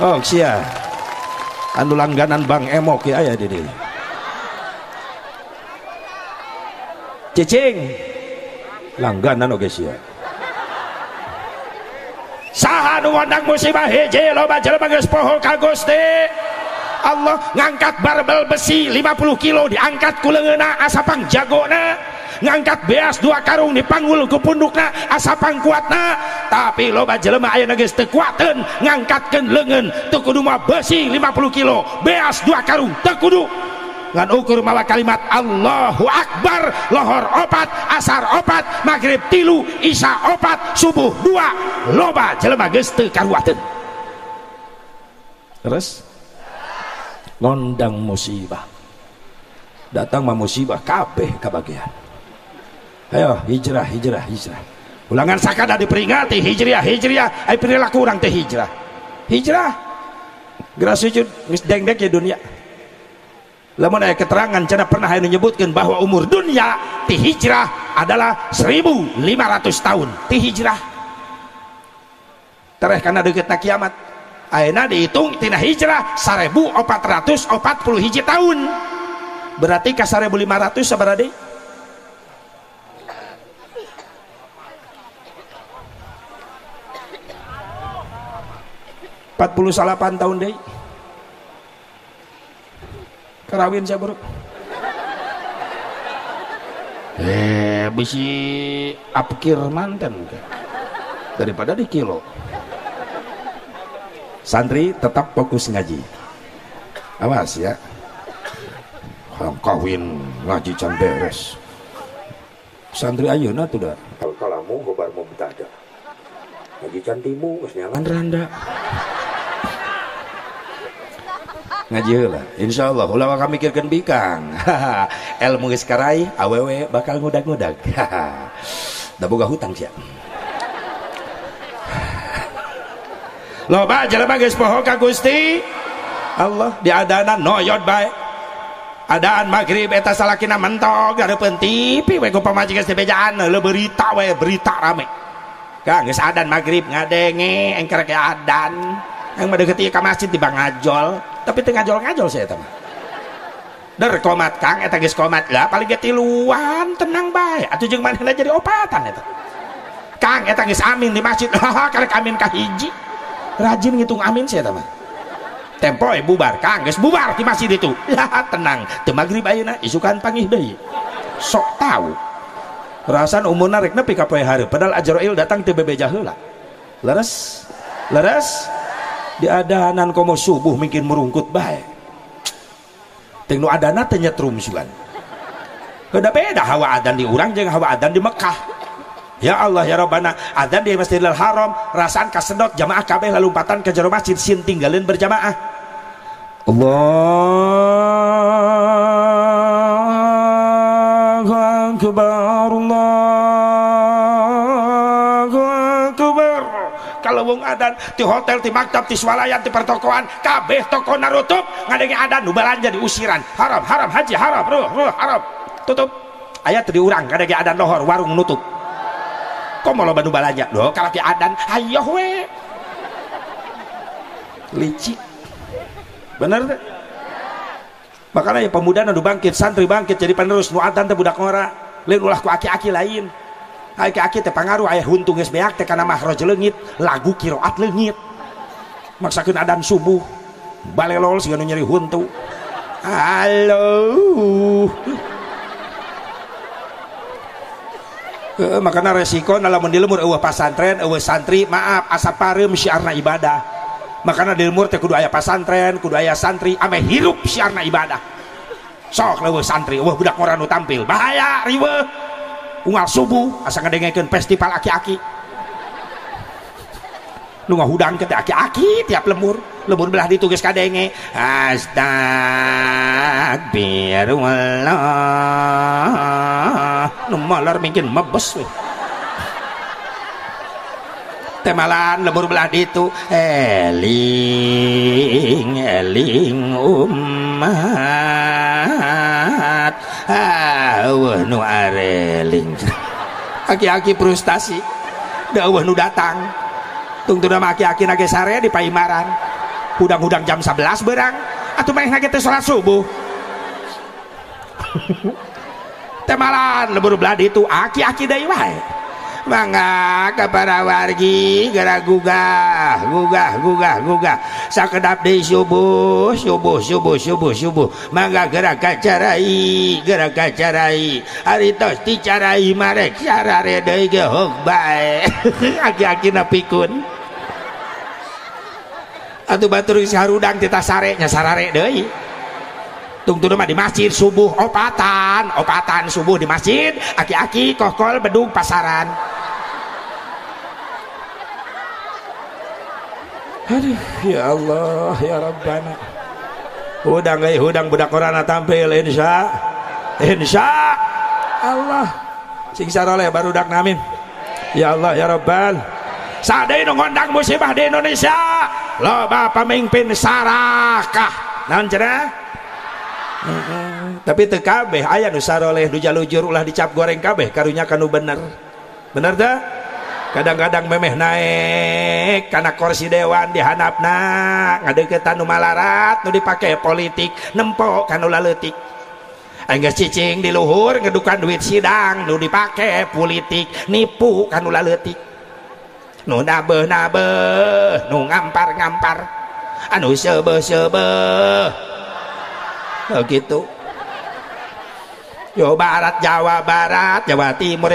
B: Oh sia anu langganan Bang Emok ya aya di dieu cicing langganan oge sia saha nu wandang musibah hiji loba jelema geus poho ka Gusti Allah ngangkat barbel besi 50 kilo diangkat ku leungeunna asapang jagona ngangkat beas 2 karung dipanggul ku pundukna asapang kuatna tapi loba jelema ayeuna geus teu kuateun ngangkatkeun leungeun teu kudu mah besi 50 kilo beas 2 karung teu kudu ngan ukur mawa kalimat Allahu Akbar lohor 4 asar 4 maghrib 3 isya 4 subuh 2 loba jelema geus teu karuateun terus ngondang musibah datang mah musibah kabeh kabagian ayo hijrah ulangan sakada diperingati hijriah ai perilaku urang teh hijrah geura sujud geus dengdek ya dunia lamun aya keterangan cenah pernah anu nyebutkeun bahwa umur dunia ti hijrah adalah 1500 tahun ti hijrah tereh kana deuketna kiamat ayeuna dihitung tina hijrah 1440 hiji tahun berarti ka 1500 sabaraha deui 48 tahun deui kerawin saya bro bisi apkir manten daripada di kilo santri tetap fokus ngaji awas ya kawin ngaji can beres santri ayeuna tuh dah kalamu gobar mau betada ngaji can timu geus nyalan randa ngaji heula insyaallah ulah ka mikirkeun bikang ilmu geus karai awewe bakal ngudag-ngudag da boga hutang sia loba jelema geus poho ka Gusti Allah diadanan noyod bae adaan maghrib eta salakina mentok gareupeun TV we ku pamajikan geus dibejaan le berita we berita rame kang geus adan maghrib ngadenge engker ke adan yang mendekati ka masjid tiba ngajol tapi teu ngajol-ngajol saya eta mah der komat kang eta geus komat lah paling ge tiluan tenang bae atuh jeung manehna jadi opatan eta kang eta geus amin di masjid haha karek amin ka hiji rajin ngitung amin saya eta mah tempoe bubar kang geus bubar di masjid itu lah tenang teu magrib ayeuna isukan pangih deui sok tahu rasan umurna rek nepi ka poe hareup padahal Ajrail datang teu bebeja heula leres diadanan komo subuh mungkin merungkut bae ting nu adana teh nyetrum sugan beda hawa adan di urang jeung hawa adan di Mekah ya Allah ya Rabbana adan di Masjidil Haram rasaan kasedot jamaah kabeh lalumpatan ke jero masjid sin tinggalin berjamaah Allahu Akbar kalau wong adan di hotel, di maktab, di swalayan, di pertokoan kabeh toko narutup ngadenge adan nu balanja diusiran haram haji haram haram tutup ayat di urang ngadenge adan lohor warung nutup komo loba nu balanja doh kalaki adan hayoh we licik bener teh makanya ya pemuda nu bangkit santri bangkit jadi penerus nu adan teh budak ngora lain ulah ku aki-aki lain aki-aki teh pangaruh aya huntung geus beak teh kana mahraj leungit lagu qiraat leungit maksakeun adan subuh balelol siga nu nyeri huntu halo makana resiko lamun di lemur eueuh pasantren eueuh santri maaf asa pareum syiarna ibadah makana di lemur teh kudu aya pasantren kudu aya santri ame hirup syiarna ibadah sok leueuh santri eueuh budak ngora nu tampil bahaya riweuh unggal subuh asa ngadengekeun festival aki-aki lu ngahudang ke aki-aki tiap lembur belah ditugas kadenge astagfirullah nu malar mungkin mebes we temalan lembur belah ditu eling umat nu areling aki-aki frustasi dawuh nu datang tungtuna aki-aki nage sare di Paimaran hudang-hudang jam 11 berang atuh meh nage teh salat subuh temalan lembur belah ditu aki-aki deui wae mangga ka para wargi gara gugah sakedap deui subuh mangga gerak kacarai ari tos dicarai marek sarare deui ge hog bae aki-akina pikun atuh batur sarudang tita sarenya sarare deui tungtuna mah di masjid subuh opatan subuh di masjid aki-aki kokol bedung pasaran. Aduh ya Allah ya Rabbana hudang budak korana tampil insya Allah sing saroleh barudak namin ya Allah ya Rabbal sadaya nu ngondang musibah di Indonesia loba pamimpin sarakah naon cenah tapi teu kabeh aya nu saroleh nu jalujur ulah dicap goreng kabeh karunya kanu bener teh kadang-kadang memeh naik kana kursi dewan dihanapna ngadeuketan nu malarat nu dipake politik nempo kanu laleutik anggeus cicing di luhur ngedukan duit sidang nu dipake politik nipu kanu laleutik nu nabeuh nu ngampar anu seubeuh gitu yo Jawa Barat Jawa Timur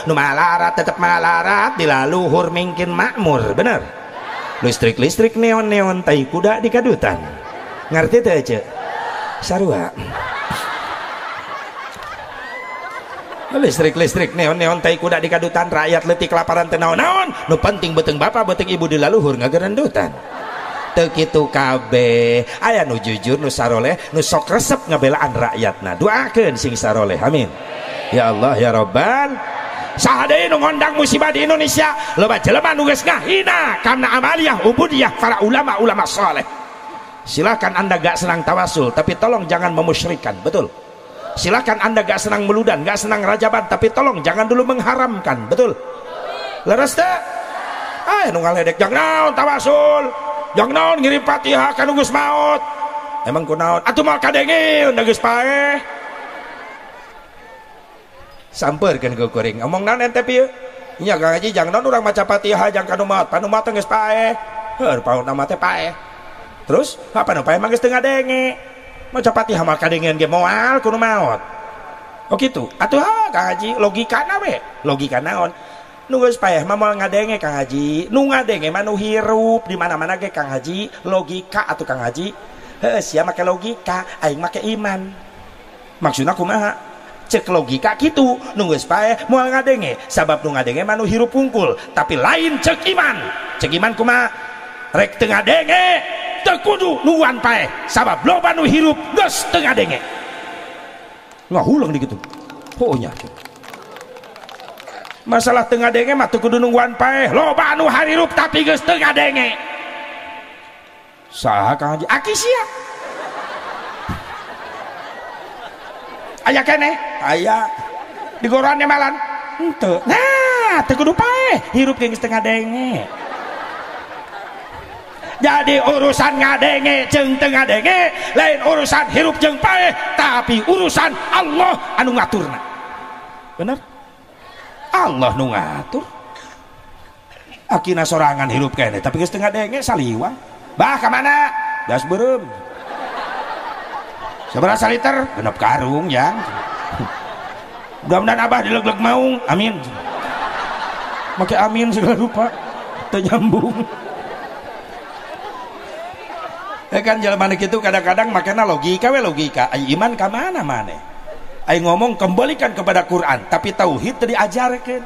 B: nu malarat tetep malarat dilaluhur mungkin makmur bener listrik neon tai kuda di kadutan ngerti teh ceuk sarua listrik neon tai kuda di kadutan rakyat leutik kelaparan teh naon nu penting beuteung bapak beuteung ibu dilaluhur ngagerendutan teu kitu kabeh aya nu jujur nu saroleh nu sok resep ngabelaan rakyatna doakeun sing saroleh amin ya Allah ya Rabbal saha deui nu ngondang musibah di Indonesia loba jelema nu geus ngahina kana amaliyah ubudiyah para ulama saleh silakan anda gak senang tawasul tapi tolong jangan memusyrikan betul silakan anda gak senang meludan gak senang rajaban tapi tolong jangan dulu mengharamkan betul leres teh nu ngaledek jangan naon tawasul jangan naon ngirim Fatihah kanu geus maot emang kunaon atuh moal kadenge geus paeh sampeurkeun ke kuring ngomong naon ente pieu nya Kang Haji jangan naon urang maca Fatihah jang kanu maot panu maot geus paeh heuh paut nama teh paeh terus apa nu paeh mah geus teu ngadenge maca Fatihah moal kadengeun ge moal kudu maot oh kitu atuh Kang Haji logikana we logika naon nu geus paeh mah moal ngadenge Kang Haji nu ngadenge mah nu hirup di mana-mana ge Kang Haji logika atuh Kang Haji heuh sia make logika aing make iman maksudna kumaha cek logika kitu nu geus paeh moal ngadenge sabab nu ngadenge mah nu hirup hungkul tapi lain cek iman kumaha rek teu ngadenge teu kudu nuan paeh sabab loba nu hirup geus teu ngadenge ngahulang di kitu oh nya masalah teu ngadenge mah teu kudu nungguan paeh loba anu harirup tapi geus teu ngadenge saha Kang Haji aki sia aya keneh aya di goroan malan henteu nah teu kudu paeh hirup geus teu ngadenge jadi urusan ngadenge jeung teu ngadenge lain urusan hirup jeung paeh tapi urusan Allah anu ngaturna bener Allah nu ngatur akina sorangan hirup kene tapi geus teu ngadenge saliwang bah ka mana gas beureum sabaraha liter 6 karung ya mudah-mudahan abah dilegleg maung amin make amin segala rupa teu nyambung kan jelema kitu kadang-kadang makana logika we logika ai iman ka mana maneh ai ngomong kembalikan kepada Quran tapi tauhid teu diajarkeun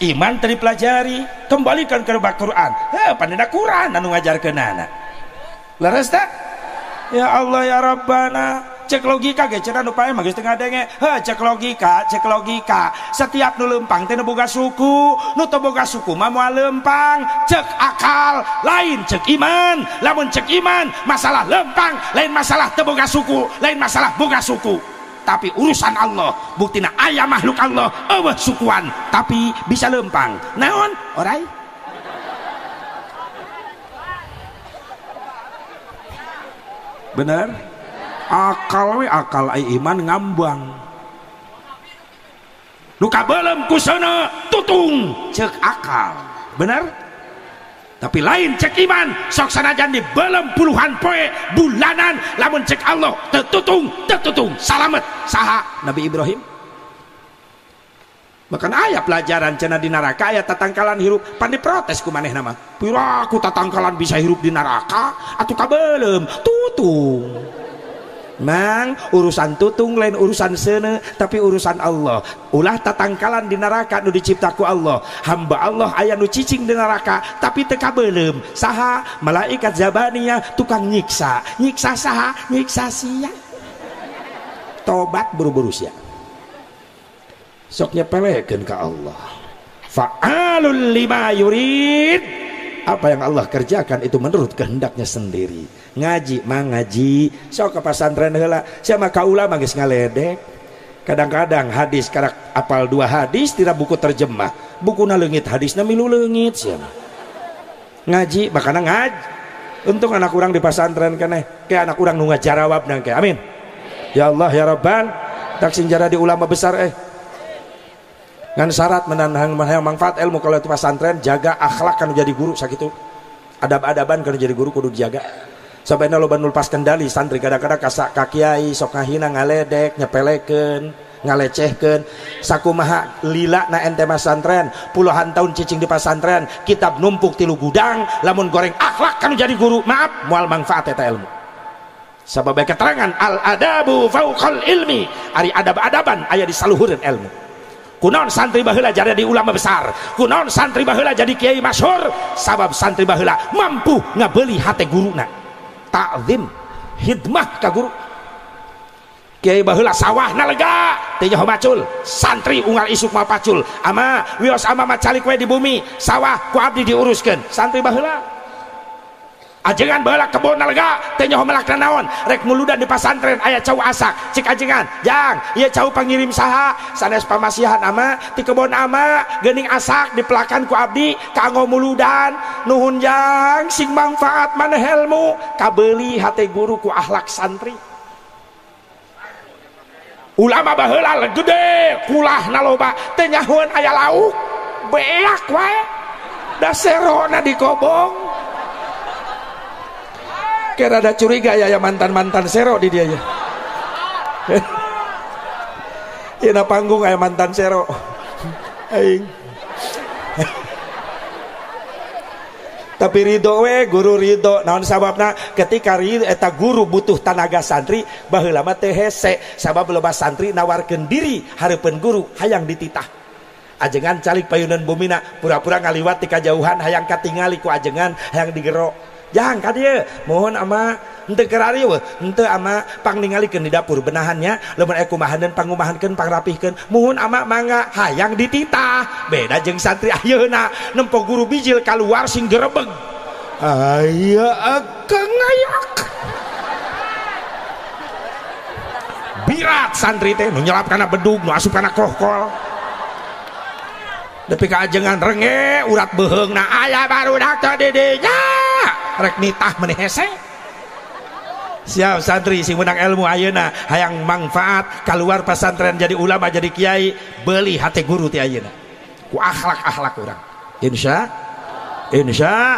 B: iman tadi pelajari, kembalikan ke Quran. Pandina Quran anu ngajarkeunana. Leres tak? Ya Allah ya Rabbana. Cek logika ge cenah nu pae mah geus teu ngadenge. Cek logika. Setiap nu lempang teh nu boga suku, nu teu boga suku mah moal lempang. Cek akal, lain cek iman. Lamun cek iman, masalah lempang, lain masalah teu boga suku, lain masalah boga suku. Tapi urusan Allah, buktina aya makhluk Allah eueuh sukuan, tapi bisa lempang. Naon? Orai? Bener? Akal ai iman ngambang nu kabeulem ku sana tutung cek akal bener, tapi lain cek iman sok sanajan di belum puluhan poe bulanan lamun cek Allah tetutung salamet saha Nabi Ibrahim. Bahkan aya pelajaran cenah di neraka aya tatangkalan hirup pan diprotes ku manehna mah piraku tatangkalan bisa hirup di neraka atuh kabeulem tutung. Mang urusan tutung lain urusan seuneu tapi urusan Allah. Ulah tatangkalan di neraka nu diciptaku Allah. Hamba Allah aya nu cicing di neraka tapi teu kabeulem. Saha? Malaikat zabaniyah tukang nyiksa. Nyiksa saha? Nyiksa sia. Tobat buru-buru sia. Sok nyepelekeun ka Allah. Fa'alul lima yurid. Apa yang Allah kerjakan itu menurut kehendaknya sendiri. Ngaji mah ngaji, sok ke pesantren heula. Sia mah ka ulama geus ngaledek. Kadang-kadang hadis karak apal 2 hadis tina buku terjemah. Bukuna leungit hadisna milu leungit sia. Ngaji bakana ngaji. Untung anak urang di pesantren keneh, ke anak urang nu ngajarawab nang ke. Amin. Ya Allah ya Rabban, tak sinjara di ulama besar ngan syarat menanang manfaat ilmu kalau itu pesantren jaga akhlak kan jadi guru sakitu adab-adaban kan jadi guru kudu dijaga sampai loba nulpas kendali santri kadang-kadang kasak ka kiai sok ngahina ngaledek nyepelekeun ngalecehkeun sakumaha lila na ente pesantren puluhan tahun cicing di pesantren kitab numpuk 3 gudang lamun goreng akhlak kan jadi guru maaf moal manfaat eta ilmu sabab keterangan al adabu fauqal ilmi ari adab-adaban aya di saluhureun ilmu. Kunaon santri baheula jadi ulama besar, kunaon santri baheula jadi kiai masyhur, sabab santri baheula mampu ngabeuli hate guruna. Ta'zim, hidmah ka guru. Kiai baheula sawahna lega, teh nyaho macul, santri unggal isuk mah pacul. Ama wios ama mah calik we di bumi, sawah ku abdi diuruskeun. Santri baheula ajengan baheula kebonna lega teh nyaho melakna naon rek muludan di pasantren aya cau asak cik ajengan jang ieu cau pangirim saha sanes pamasihan ama ti kebon ama geuning asak dipelakan ku abdi kanggo muludan nuhun jang sing manfaat maneh ilmu kabeuli hate guru ku akhlak santri. Ulama baheula gede kulahna loba teh nyahoeun aya lauk beak wae da serona dikobong. Kira ada curiga ya mantan-mantan sero di dia ya. Ina panggung aya mantan sero. Aing. Tapi ridho we guru ridho naon sababna ketika eta guru butuh tenaga santri baheula mah teu hese sabab loba santri nawarkeun diri hareupeun guru hayang dititah. Ajengan calik payunan bumina pura-pura ngaliwat ti kajauhan hayang katingali ku ajengan hayang digero. Jangan ka dieu mohon ama henteu kerari we henteu ama pang ningalikeun di dapur benahannya lamun aya kumahaneun pangumahankeun pangrapihkeun mohon ama mangga hayang dititah beda jeung santri ayeuna nempo guru bijil kaluar sing gerebeg aya akangayak birat santri teh nu nyelap kana bedug nu asup kana kohkol depi ka ajengan renge urat beheungna aya barudak teh di dinya rek nitah meneh hese siap santri sing menang ilmu ayeuna hayang manfaat keluar pesantren jadi ulama jadi kiai beli hati guru ti ayeuna ku akhlak urang insya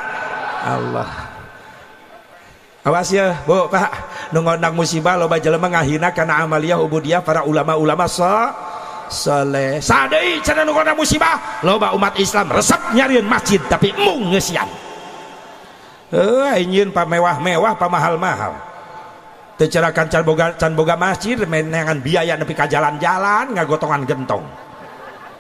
B: Allah. Awas ya Bu Pak nu ngondang musibah loba jelema ngahina kana amaliyah ubudiyah para ulama-ulama saleh sadeui cenah nu ngondang musibah loba umat Islam resep nyarieun masjid tapi mung ngeusian nyin pamewah-mewah pamahal-mahal tecerakan can boga masjid menengan biaya nepi ka jalan-jalan ngagotongan gentong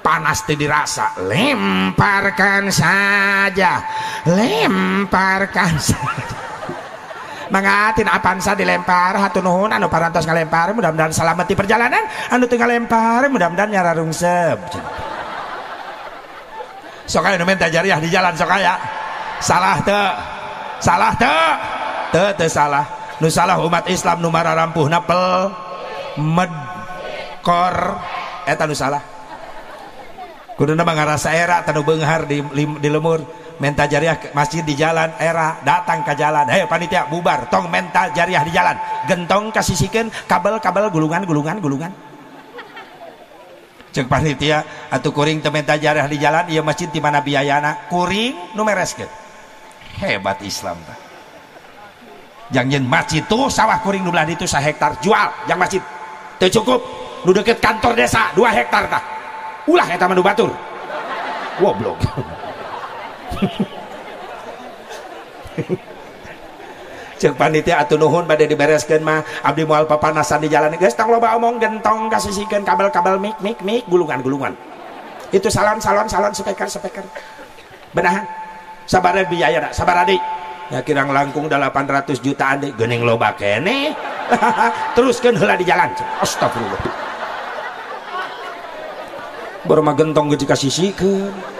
B: panas teh dirasa, lemparkan saja, lemparkan saja. Mangatin apansa dilempar, hatur nuhun anu parantos ngalempar, mudah-mudahan selamat di perjalanan, anu teu ngalempar mudah-mudahan nyara rungsep. Sok aya nu menta jariah di jalan sok aya. Salah teu? Salah teu? Teu salah. Nu salah umat Islam nu mararampuhna pel medkor eta nu salah. Kuduna mah ngarasa era tanu beunghar di lemur. Menta jariah masjid di jalan era datang ke jalan, hei panitia bubar tong menta jariah di jalan, gentong kasisikeun kabel gulungan cek panitia atuh kuring teu menta jariah di jalan ieu masjid di mana biayana kuring nu mereskeun. Hebat Islam tah. Jang nyeun masjid tuh sawah kuring nu belah ditu 1 hektar jual jang masjid teu cukup nu deukeut kantor desa 2 hektar tah ulah eta mah nu batur goblok. Cek panitia atuh nuhun bade dibereskeun mah abdi moal papanasan di jalan geus tong loba omong gentong kasisikeun kabel mik gulungan itu salon speaker benahan sabaraha biayana sabaraha deui ya kirang langkung 800 jutaan deui geuning loba keneh teruskeun heula di jalan astagfirullah baru mah gentong geus dikasisikeun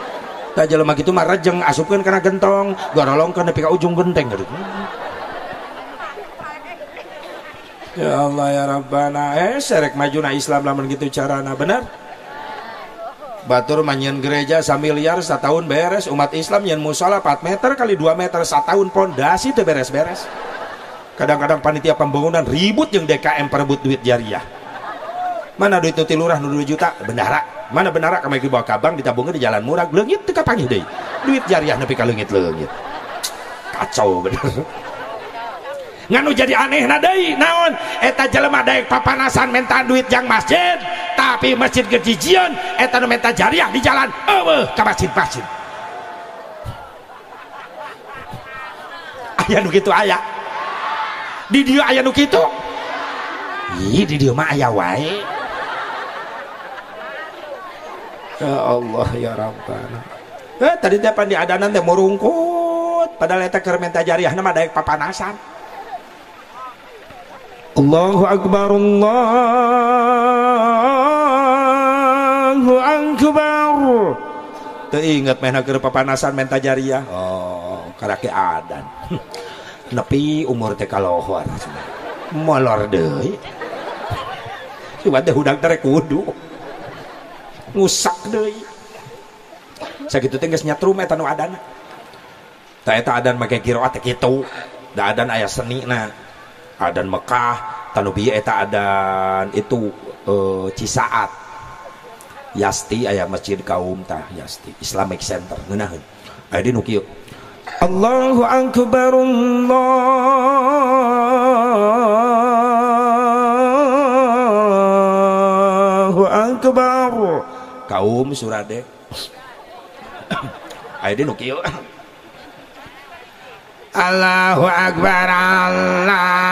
B: da jelema kitu mah rejeng asupkeun kana gentong gorolongkeun nepi ka ujung genteng gitu. Ya Allah ya Rabbana serek majuna Islam lamun gitu carana bener batur manyeun gereja 1 miliar setahun beres umat Islam nyeun musala 4 meter kali 2 meter setahun pondasi teu beres-beres kadang-kadang panitia pembangunan ribut jeung DKM perebut duit jariah mana duit itu lurah nu 2 juta bendahara mana benara kami dibawa kabang ditabungnya di jalan murah leungit teu kapanggih deui duit jariah nepi ka leungit kacau bener nganu jadi anehna deui naon eta jelema daek papanasan menta duit jang masjid tapi masjid gejijieun eta nu menta jariah di jalan eueuh ka masjid aya nu kitu aya di dieu aya nu kitu ih di dieu mah aya wae. Ya Allah ya Rabbana. Tadi teh pan di adanan teh murungkut padahal eta keur menta jariahna mah daek papanasan. Allahu akbar Allahu akbar. Teu inget mehna keur papanasan menta jariah. Oh, karake adan. Nepi umur teh kalohor. Molor deui. Coba teh hudag teh kudu ngusak deui sakitu teh geus nyatrum eta nu adan tah eta adan make qiraat teh kitu da adan aya senina adan Mekah tanu bieu eta adan itu Cisaat Yasti aya masjid kaum tah Yasti Islamic Center ngeunaheun aya di nu kieu Allahu akbar Allahu akbar kaum surade aya di nu kieu Allahu akbar Allahu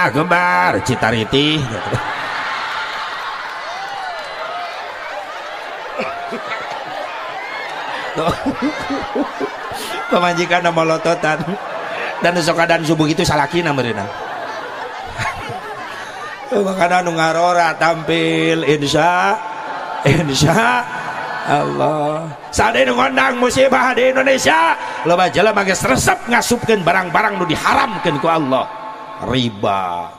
B: akbar citariti pemajikan molototan dan sokadan subuh itu salakina meureunna makana nu ngarora tampil insya Allah sadaya nu ngondang musibah di Indonesia loba jelema geus resep ngasupkeun barang-barang nu diharamkeun ku Allah riba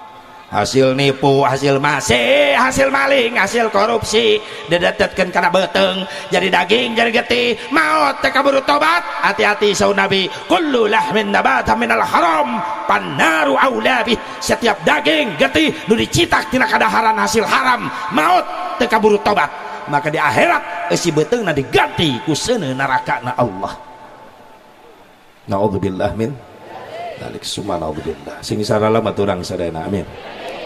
B: hasil nipu hasil masih hasil maling hasil korupsi didetetkeun kana beuteng jadi daging jadi getih maot teh kaburu tobat hati-hati saun Nabi kullu lahmin nabata minal haram pannaru aula bih setiap daging getih nu dicitak tina kadaharan hasil haram maot teh kaburu tobat maka di akhirat si beteungna diganti ku seuneu narakana Allah naudzubillah min dalik subhanallah sing sarala maturang sadayana amin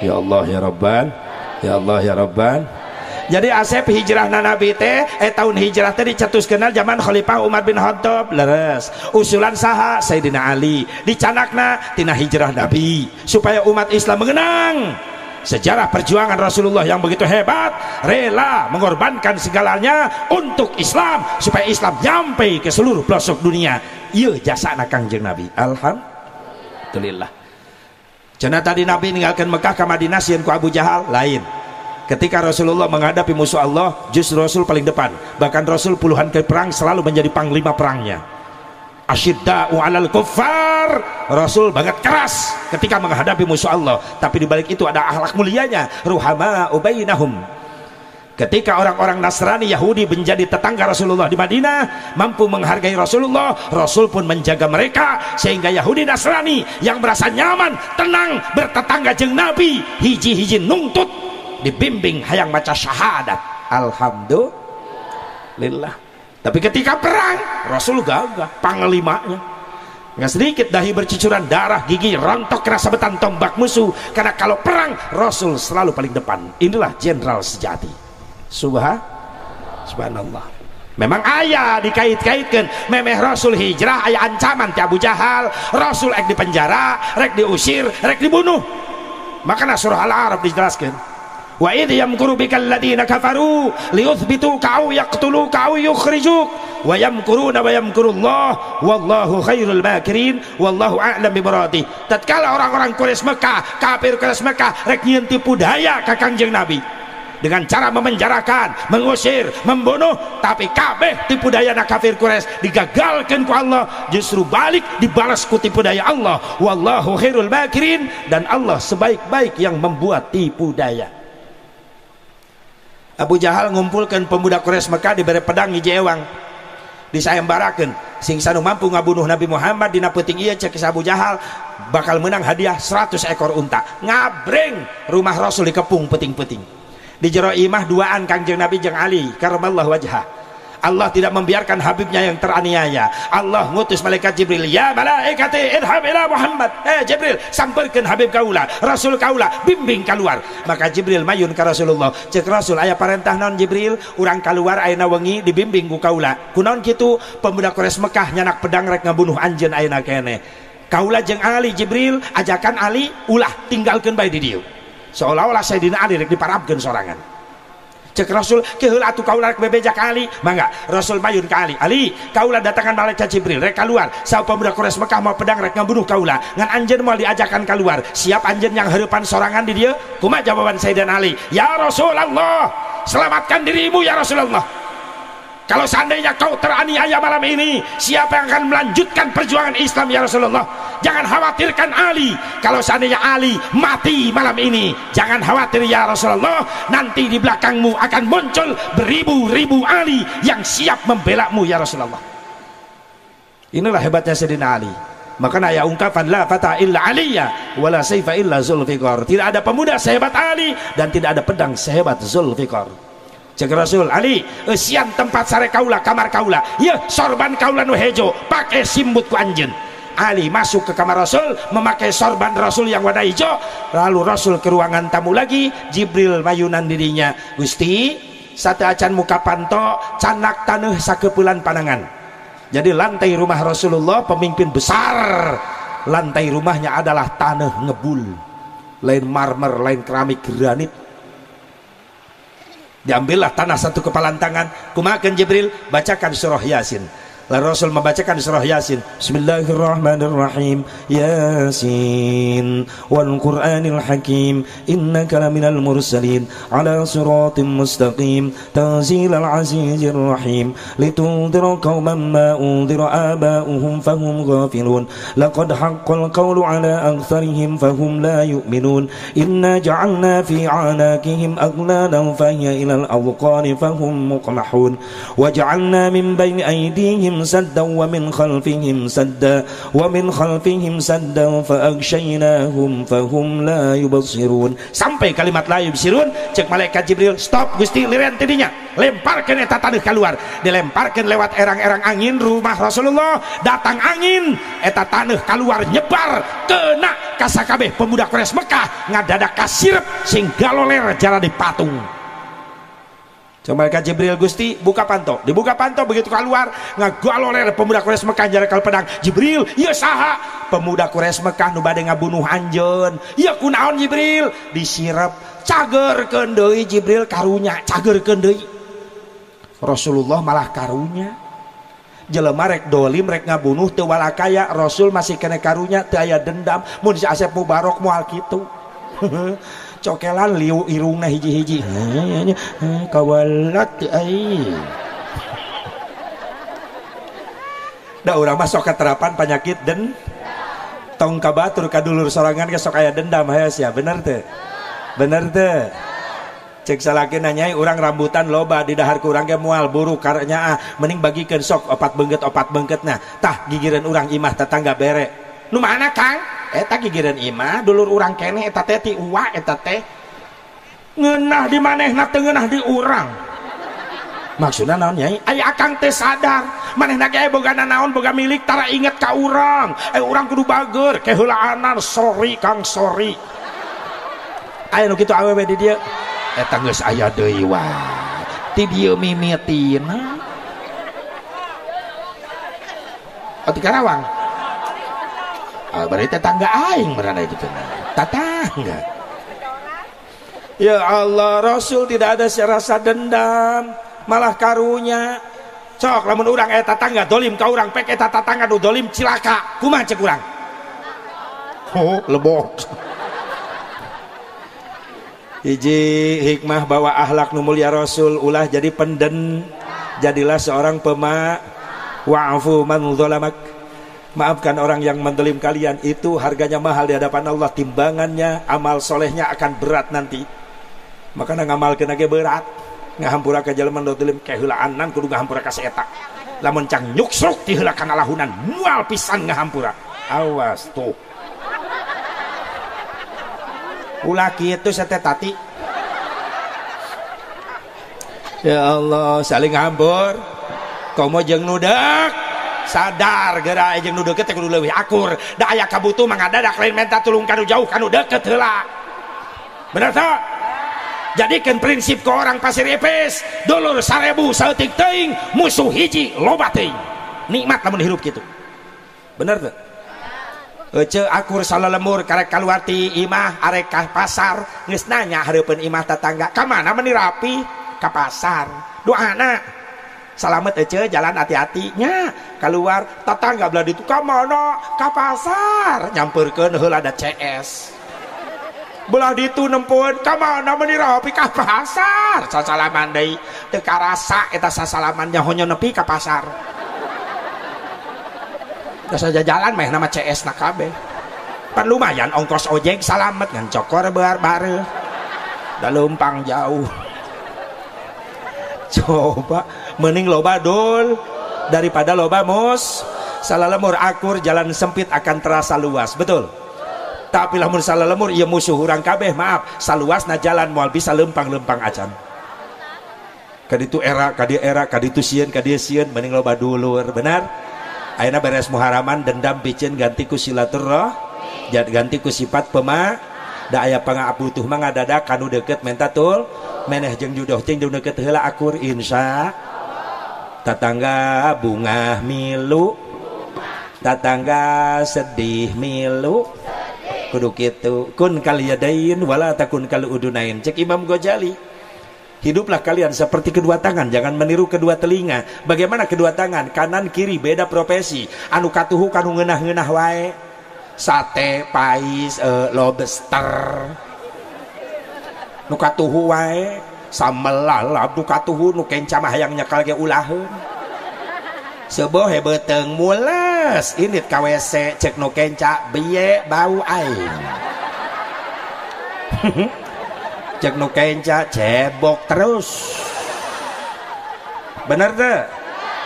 B: ya Allah ya Rabban ya Allah ya Rabban Jadi Asep hijrah Nabi teh tahun hijrah teh dicetuskeun zaman Khalifah Umar bin Khattab leres. Usulan saha Sayyidina Ali dicanakna tina hijrah Nabi supaya umat Islam mengenang sejarah perjuangan Rasulullah yang begitu hebat, rela mengorbankan segalanya untuk Islam supaya Islam nyampe ke seluruh pelosok dunia. Ieu jasana Kangjeng Nabi. Alhamdulillah. Cenah tadi Nabi ninggalkeun Mekah ka Madinah sieun ku Abu Jahal lain. Ketika Rasulullah menghadapi musuh Allah, justru Rasul paling depan. Bahkan Rasul puluhan kali perang selalu menjadi panglima perangnya. Asyidda'u 'alal kuffar, Rasul banget keras ketika menghadapi musuh Allah, tapi dibalik itu ada akhlak mulianya, ruhama bainahum. Ketika orang-orang Nasrani Yahudi menjadi tetangga Rasulullah di Madinah, mampu menghargai Rasulullah, Rasul pun menjaga mereka sehingga Yahudi Nasrani yang merasa nyaman, tenang bertetangga jeung Nabi, hiji-hiji nungtut dibimbing hayang maca syahadat. Alhamdulillah. Tapi ketika perang Rasul gagah panglimanya, nggak sedikit dahi bercucuran darah, gigi rontok kena sabetan tombak musuh, karena kalau perang Rasul selalu paling depan. Inilah jenderal sejati. Subhanallah. Memang ayah dikait-kaitkan memeh Rasul hijrah ayah ancaman ti Abu Jahal, Rasul rek dipenjara, rek diusir, rek dibunuh. Makanya surah Al-A'raf dijelaskan, wa idh yamkuru bikal ladina kafaru liyuthbituka aw yaqtuluka aw yukhrijuk wa yamkuruna wa yamkurullah wallahu khairul makirin wallahu a'lam bimuradih. Tatkala orang-orang Quraisy Mekah, kafir Quraisy Mekah rek nyieun tipu daya ka Kangjeng Nabi dengan cara memenjarakan, mengusir, membunuh, tapi kabeh tipu daya na kafir Quraisy digagalkan ku Allah, justru balik dibalas ku tipu daya Allah. Wallahu khairul makirin, dan Allah sebaik-baik yang membuat tipu daya. Abu Jahal ngumpulkan pemuda Quraisy Mekah diberi pedang hiji ewang disayembarakeun, sing sanu mampu ngabunuh Nabi Muhammad dina peuting ieu cek Abu Jahal bakal menang hadiah 100 ekor unta. Ngabreng rumah Rasul dikepung peuting-peuting. Di jero imah duaan Kangjeng Nabi jeung Ali karramallahu wajhah. Allah tidak membiarkan Habibnya yang teraniaya. Allah ngutus malaikat Jibril, ya malaikati idhab ila Muhammad, Jibril samperkeun Habib kaula, Rasul kaula, bimbing keluar. Maka Jibril mayun ka Rasulullah, cek Rasul aya parentah naon Jibril, urang keluar ayeuna wengi dibimbing ku kaula. Kunaon kitu? Pemuda Quraisy Mekah nyanak pedang rek ngabunuh anjeun ayeuna keneh. Kaula jeung Ali, Jibril ajakan Ali ulah tinggalkeun bae di dieu. Seolah-olah Sayyidina Ali rek diparabkeun sorangan. Cek Rasul, keheul atuh kaula rek bebejak Ali. Mangga Rasul mayun ka Ali, Ali kaula datangan malaikat Jibril rek keluar, saha pemuda Quraisy Mekah mau pedang rek ngabunuh kaula, ngan anjeun moal diajakan keluar, siap anjeun yang hareupan sorangan di dieu? Kumaha jawaban Sayyidina Ali? Ya Rasulullah, selamatkan dirimu ya Rasulullah. Kalau seandainya kau teraniaya malam ini, siapa yang akan melanjutkan perjuangan Islam ya Rasulullah? Jangan khawatirkan Ali. Kalau seandainya Ali mati malam ini, jangan khawatir ya Rasulullah, nanti di belakangmu akan muncul beribu-ribu Ali yang siap membelamu ya Rasulullah. Inilah hebatnya Sayyidina Ali. Makanya ya ungkapan la fata illa aliyya wala sayfa illa zulfiqar. Tidak ada pemuda sehebat Ali dan tidak ada pedang sehebat Zulfiqar. Cek Rasul, Ali sian tempat sare kaula, kamar kaula, ya sorban kaula nu hejo pakai simbut ku anjeun. Ali masuk ke kamar Rasul memakai sorban Rasul yang warna hijau. Lalu Rasul ke ruangan tamu lagi, Jibril mayunan dirinya, Gusti sate acan muka panto canak taneuh sakeupulan panangan. Jadi lantai rumah Rasulullah pemimpin besar, lantai rumahnya adalah tanah ngebul, lain marmer, lain keramik granit. Diambillah tanah satu kepalan tangan, kumakan Jibril bacakan surah Yasin. Lalu Rasul membacakan surah Yasin, Bismillahirrahmanirrahim, Yasin wal Qur'anil Hakim, innaka laminal mursalin ala siratim mustaqim, tanzilal azizir rahim, litundira qauman ma undira aba'uhum fahum ghafilun, laqad haqqal qawlu ala aktharihim fahum la yu'minun, inna ja'alna fi a'naqihim aghlalan fahiya ilal adqani fahum muqmahun, wa ja'alna min bayni aydihim sadda wa min khalfihim sadda wa min khalfihim sadda fa aghshaynahum fahum la yubsirun. Sampai kalimat la yubsirun, cek malaikat Jibril, stop Gusti, lirean tidinya, lemparkeun eta taneuh keluar. Dilemparkeun lewat erang-erang angin rumah Rasulullah, datang angin eta taneuh keluar nyebar kena ka sakabeh pemuda Quraisy Mekah, ngadadak kasirep sing galoler jara di patung. Coba ka Jibril, Gusti buka panto, dibuka panto, begitu keluar ngagaloler pemuda Quraisy Mekah jarakal pedang. Jibril, ieu saha? Pemuda Quraisy Mekah nu bade ngabunuh anjeun. Ieu kunaon Jibril? Disirep, cagerkeun deui Jibril karunya, cagerkeun deui. Rasulullah malah karunya. Jelema rek dolim rek ngabunuh teu walakaya, Rasul masih kena karunya, teu aya dendam. Mun si Asep Mubarok moal kitu. Cokelan liu irungna hiji-hiji kawalat ai da urang mah sok katerapan penyakit den tong kabatur kadulur sorangan ge sok aya dendam hayas ya, bener teu cek salaki nanyai urang rambutan loba di dahar ku urang ge moal buru karenya mending bagikeun sok opat beungkeutna tah gigireun urang imah tetangga bere nu mana Kang eta gigireun imah dulur urang keneh eta teh ti uwa eta teh ngeunah di manehna teu ngeunah di urang. Maksudna naon nyai? Aya akang teh sadar manehna ge boga naon boga milik tara inget ka urang. Urang kudu bageur keheulaan sorry Kang sorry. Aya nu kitu awewe di dieu eta geus aya deui wae. Ti dieu mimitina. Ati Karawang. Berarti tetangga aing berada gitu, tetangga. Ya Allah, Rasul tidak ada rasa dendam, malah karunya. Cok lamun urang aya tetangga dolim ka urang pek eta tetangga nu dolim cilaka, kumaha cek urang? Oh, lebok. Hiji hikmah bawa akhlak nu mulia Rasul ulah jadi penden, jadilah seorang wa'fu man dzalamak. Maafkan orang yang mendolim kalian, itu harganya mahal di hadapan Allah, timbangannya amal solehnya akan berat nanti. Makanya ngamalkeun ge berat, ngahampura ka jelema nu dolim keheulaan kudu ngahampura ka si eta. Lamun cang nyuksruk ti heula kana lahunan moal pisan ngahampura. Awas tuh. Ulah kitu sa teh tati. Ya Allah, saling ngahampur. Komo jeung nu deuk sadar geura jeung nu deukeut teh kudu leuwih akur. Da aya kabutuh mangadadak lain minta tulung kanu jauh kanu deukeut heula. Bener teu? Jadikeun prinsip ke orang Pasir Epes, dulur 1000 saeutik teuing, musuh hiji loba teuing. Nikmat lamun hirup kitu. Bener teu? Ece akur salalemur karek kaluar ti imah arek ka pasar geus nanya hareupeun imah tetangga, "Ka mana meni rapi?" "Ka pasar." "Doana salamet ece jalan hati-hati nya keluar tetangga belah ditu ka mana?" "Ka pasar." Nyampeurkeun heula ada CS belah ditu nempeun ka mana meni rapi?" "Ka pasar." Sasalaman deui teu karasa eta sasalamannya honyo nepi ka pasar. Da saja jalan meh nama CS na kabeh. Pan lumayan ongkos ojek salamet ngan cokor bareu. Da leumpang jauh. Coba mending loba dul daripada loba mus. Salalemur akur jalan sempit akan terasa luas, betul? Tapi lamun salalemur ieu musuh urang kabeh, maaf, saluasna jalan moal bisa lempang-lempang acan. Kaditu era, kaditu sieun, kadieu sieun, mending loba dulur, benar? Ayeuna beres muharaman dendam pikeun ganti ku silaturahmi, ganti ku sifat da aya pangabutuh mah ngadadak kanu deukeut menta tul meneh jeung judoh jeung deukeut heula akur insya tetangga bunga milu tetangga sedih milu kudu kitu kun kaliyadain wala takun kal udunain cek Imam Ghazali. Hiduplah kalian seperti kedua tangan, jangan meniru kedua telinga. Bagaimana kedua tangan? Kanan kiri beda profesi. Anu katuhu kanu ngeunah-ngeunah wae. Sate, pais, lobster. Nu katuhu wae sambal lalap, nu katuhu nu kenca mah hayang nyekal ge ulaheun. Seueuh beuteung mules, indit ka WC cek nu kenca bieu bau aing. Cek nu kenca cebok terus. Bener teu?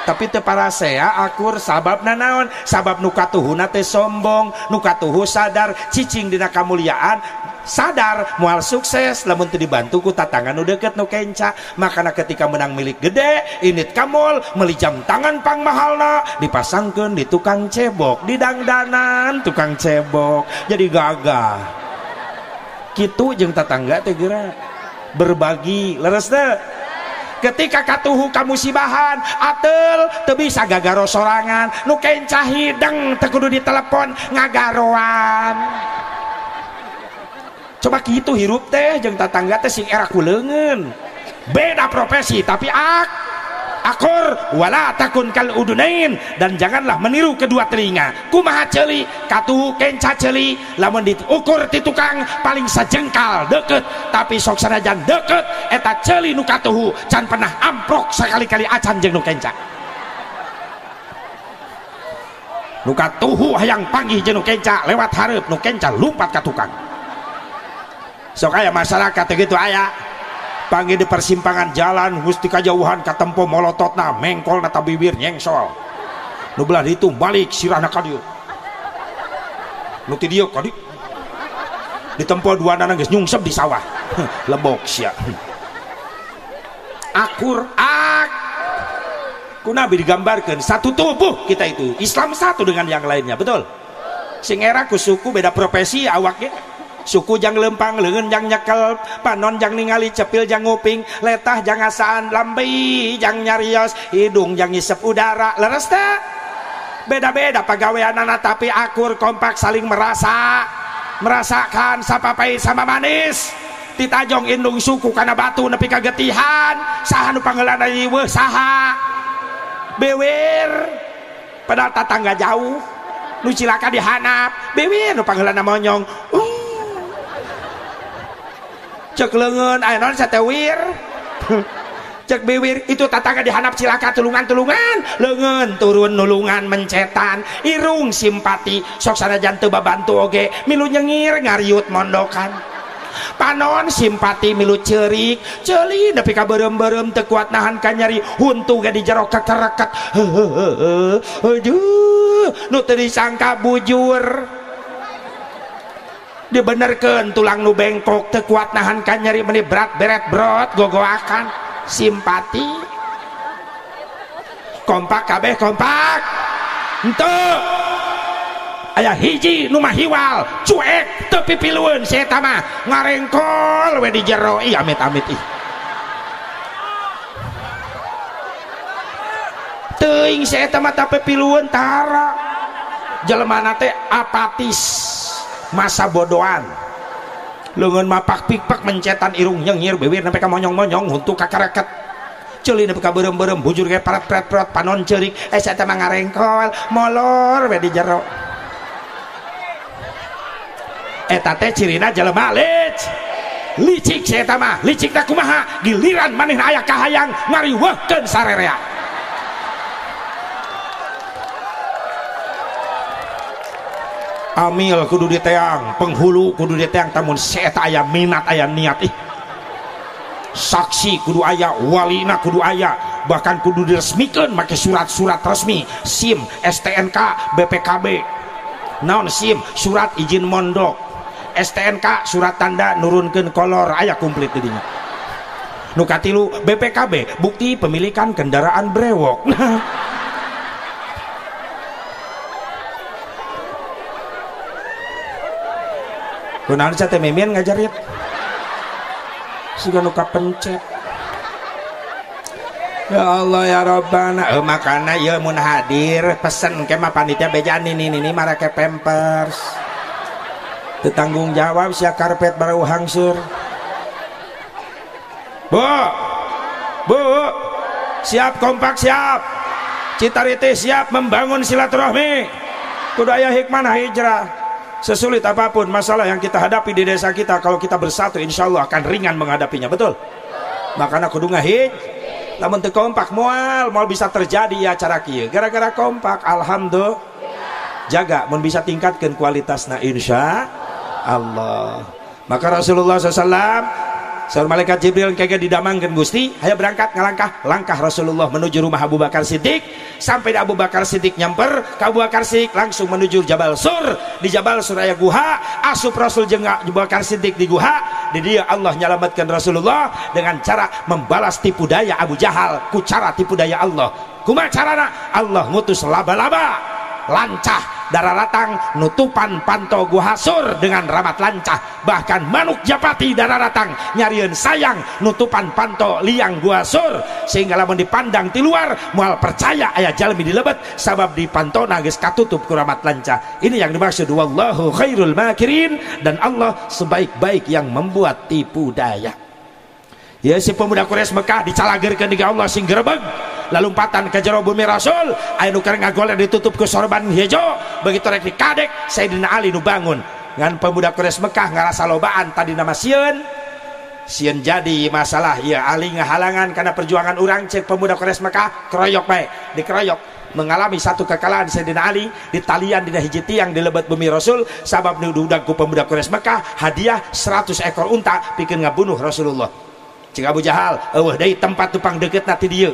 B: Tapi teu parasea akur sababna naon? Sabab nu katuhuna teh sombong, nu katuhu sadar cicing dina kamuliaan, sadar moal sukses lamun teu dibantu ku tatangga nu deukeut nu kenca. Makana ketika menang milik gede, init ka mall meuli jam tangan pangmahalna dipasangkeun di tukang cebok, di dangdanan tukang cebok. Jadi gagah. Kitu jeung tetangga teh geura berbagi leres teh. ketika katuhu kamusibahan atel teu bisa gagaro sorangan nu kencah hideng teu kudu ditelepon ngagaroan. Coba gitu hirup teh jeung tatangga teh sing era kuleungeun beda profesi tapi akur wala takun kal udunain, dan janganlah meniru kedua telinga. Kumaha ceuli katuhu kenca ceuli lamun diukur ti tukang paling sajengkal deket, tapi sok sanajan deket eta ceuli nu katuhu can pernah amprok sakali-kali acan jeung nu kenca. Nu katuhu hayang panggih jeung nu kenca lewat hareup, nu kenca lumpat ka tukang. Sok aya masyarakat gitu aya panggil di persimpangan jalan gusti kajauhan katempo molototna mengkol nata bibir nyengsol nu belah ditu balik sirahna ka dieu nu ti dieu ka ditempo duana geus nyungsep di sawah lebok sia akur kunabi digambarkeun satu tubuh kita itu Islam satu dengan yang lainnya betul sing era ku suku beda profesi awaknya suku jang lempang leungeun jang nyekel panon jang ningali cepil jang nguping letah jang ngasaan lambi jang nyarios hidung jang ngisep udara leres teh beda-beda pagaweanana tapi akur kompak saling merasakan sapapai sama manis ditajong indung suku kana batu nepi ka getihan saha nu pangeulana ieu saha bewer padahal tatangga jauh nu cilaka dihanap bewer nu pangeulana monyong cek leungeun aya naon satewir cek biwir itu tatangga dihanap cilaka tulungan-tulungan leungeun turun nulungan mencetan irung simpati sok sanajan teu babantu oge milu nyengir ngariut mondokan panon simpati milu ceurik ceuli nepi ka beureum-beureum teu kuat nahan ka nyeri huntu ge di jero kekereket aduh nu teu disangka bujur dibenerkeun tulang nu bengkok teu kuat nahan ka nyeri meni berat beret brot gogoakan simpati kompak kabeh kompak henteu aya hiji nu mah hiwal cuek teu pipilueun si eta mah ngarengkol we di jero ih amit-amit ih teuing si eta mah teu pipilueun tara jelema teh apatis masa bodohan leungeun mapak pikpak mencetan irung nyengir bibir nepi ka monyong-monyong huntu kakareket ceuli nepi ka beureum-beureum bujur ge parat-parat panon ceurik eta mah ngarengkol molor we di jero eta teh cirina jelema licik si eta mah licik teh kumaha giliran manehna aya kahayang ngariweuhkeun sarerea amil kudu diteang penghulu kudu diteang tamun seta aya minat aya niat ih saksi kudu aya walina kudu aya bahkan kudu diresmikeun make surat-surat resmi SIM STNK BPKB naon SIM surat izin mondok STNK surat tanda nurunkeun kolor aya komplit didinya nu katilu BPKB bukti pemilikan kendaraan brewok kunaon teh memian ngajarit siga nu kapencet ya Allah ya Rabbana makana ieu mun hadir pesen ke mah panitia bejaan ini marake pampers teu tanggung jawab sia karpet baru hangsur bu siap kompak siap Citariti siap membangun silaturahmi kudu aya hikmah hijrah. Sesulit apapun masalah yang kita hadapi di desa kita, kalau kita bersatu insya Allah akan ringan menghadapinya, betul? Makanya kudu ngahij lamun teu kompak moal bisa terjadi ya acara kieu gara-gara kompak. Alhamdulillah jaga mun bisa tingkatkan kualitasna insya Allah. Maka Rasulullah SAW saur malaikat Jibril kaya didamangkeun Gusti hayang berangkat ngalangkah langkah Rasulullah menuju rumah Abu Bakar Siddiq. Sampai di Abu Bakar Siddiq nyamper ke Abu Bakar Siddiq langsung menuju Jabal Sur. Di Jabal Sur aya guha asup Rasul jeung Abu Bakar Siddiq di guha. Di dia Allah nyelamatkan Rasulullah dengan cara membalas tipu daya Abu Jahal ku cara tipu daya Allah. Kumaha carana? Allah ngutus laba-laba lancah dararatang nutupan panto guhasur dengan ramat lancah, bahkan manuk japati dararatang nyarieun sayang nutupan panto liang guhasur, sehingga lamun dipandang di luar moal percaya aya jalmi dilebet sabab di pantona geus katutup ku ramat lancah. Ini yang dimaksud wallahu khairul makirin, dan Allah sebaik-baik yang membuat tipu daya. Ya, si pemuda Quraisy Mekah dicalagerkeun di Allah sing grebeg lalumpatan ka jero bumi Rasul aya nu keur ngagoleh ditutup ku sorban hijau, begitu rek dikadek Sayyidina Ali nu bangun ngan pemuda Quraisy Mekah ngarasa lobaan tadi nama sieun jadi masalah ya Ali ngahalangan karena perjuangan urang cek pemuda Quraisy Mekah keroyok bae dikeroyok mengalami satu kekalahan Sayyidina Ali di talian dina hiji tiang di lebat bumi Rasul sabab diudag ku pemuda Quraisy Mekah hadiah 100 ekor unta pikeun ngabunuh Rasulullah. Cik Abu Jahal eueuh deui tempat tupang deukeutna ti dieu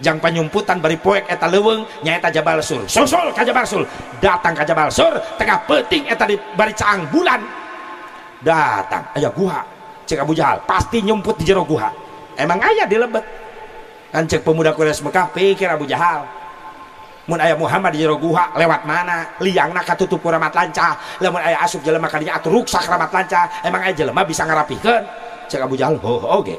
B: jang panyumputan bari poek eta leuweung nyaeta Jabal Sur. Susul ka Jabal Sur, datang ka Jabal Sur tengah peuting eta di bari caang bulan datang aya guha. Cik Abu Jahal pasti nyumput di jero guha, emang aya di lebet kan. Cek pemuda Quraisy Mekah pikir Abu Jahal mun aya Muhammad di jero guha lewat mana liangna katutup ku ramat lancah, lamun aya asup jelema ka dinya atuh ruksak ramat lancah, emang aya jelema bisa ngarapikeun. Cek Abu Jahal oge.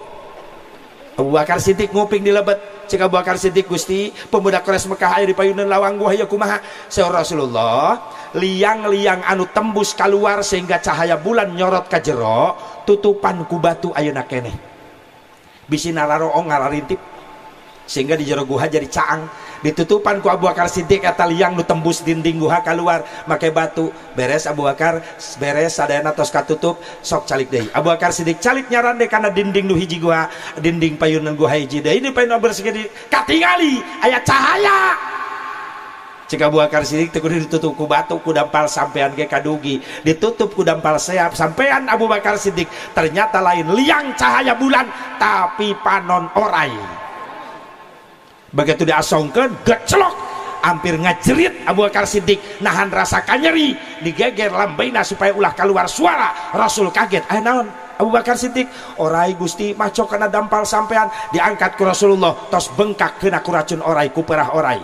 B: Abu Bakar Siddiq nguping di lebet. Cek Abu Bakar Siddiq, Gusti pemuda Quraisy Mekah aya di payuneun lawang gua ieu kumaha? Saur Rasulullah, liang-liang anu tembus keluar sehingga cahaya bulan nyorot ka jero tutupan ku batu ayeuna keneh bisi nararoong ngararintip sehingga di jero guha jadi caang ditutupan ku Abu Bakar Siddiq eta liang nu tembus dinding guha keluar make batu. Beres Abu Bakar beres sadayana tos katutup sok calik deui. Abu Bakar Siddiq calik nyaran deh kana dinding nu hiji guha, dinding payunan guha hiji deui ini payun bersih di katingali aya cahaya. Cik Abu Bakar Siddiq teu kudu ditutup ku batu ku dampal sampean ge kadugi ditutup ku dampal seap sampean Abu Bakar Siddiq ternyata lain liang cahaya bulan tapi panon orai. Begitu diasongkeun geclok hampir ngajerit Abu Bakar Siddiq nahan rasa kanyeri digeger lambeina supaya ulah keluar suara. Rasul kaget, naon Abu Bakar Siddiq? Orai Gusti maco kana dampal sampean diangkat ku Rasulullah tos bengkak kena ku racun orai ku perah orai.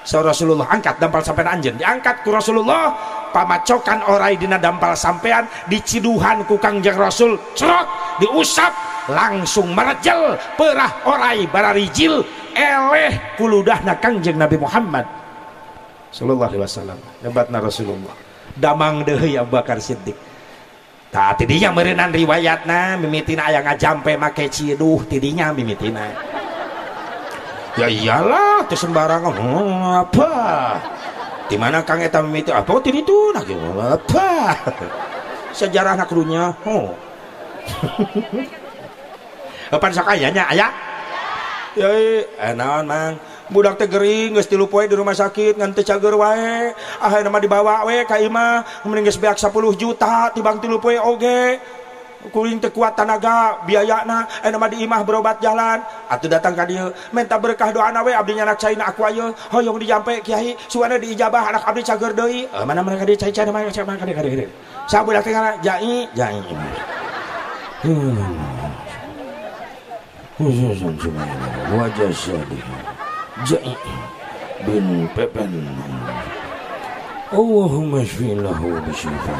B: Rasulullah angkat dampal sampean anjeun diangkat ku Rasulullah pamacokan orai dina dampal sampean diciduhan ku Kangjeng Rasul cerot diusap langsung merejel perah orai bararijil eleh kuludahna Kangjeng Nabi Muhammad sallallahu alaihi wasallam. Hebatna Rasulullah damang deui Abu Bakar Siddiq. Tah tidinya meureunnan riwayatna mimitina aya ngajampe make ciduh tidinya mimitina. Ya iyalah teu sembarangan. Apa di mana Kang eta mimiti apa ti ditu nah apa sejarahna kudunya Kapan sakayanya aya? Yai, naon mang? Budak teh gering geus 3 poe di rumah sakit ngan teu cager wae. Akhirna mah dibawa we ka imah, mending geus beak 10 juta tibang 3 poe oge. Kuring teu kuat tanaga biayana, aya mah di imah berobat jalan. Atuh datang ka dieu, minta berkah doana we abdi anak caina aku ayeuna. Hoyong dijampe Kiai, suwana diijabah anak abdi cager deui. Mana mereka di cai-cai mana ka. Sabudak teh ngaran Jai. Khususan semuanya wajah sedih Jai bin Pepen. Allahumma shfi'lahu bisyifa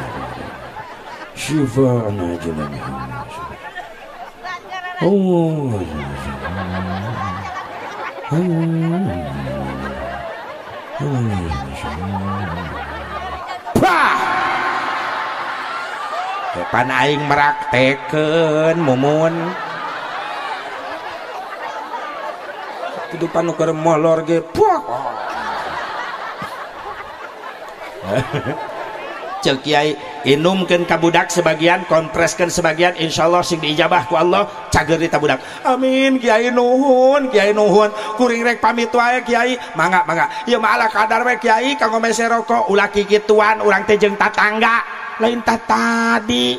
B: shifa'an ajalan Pan aing meraktekeun mumun kehidupan nuker molor ge puak cek Kiai inumkeun ka budak sebagian kompreskeun sebagian insyaallah sing diijabah ku Allah cager di budak. Amin Kiai nuhun kuring rek pamit wae Kiai mangga ieu mah ala kadar we Kiai kanggo mese rokok ulah kikituan urang teh jeung tatangga lain tadi.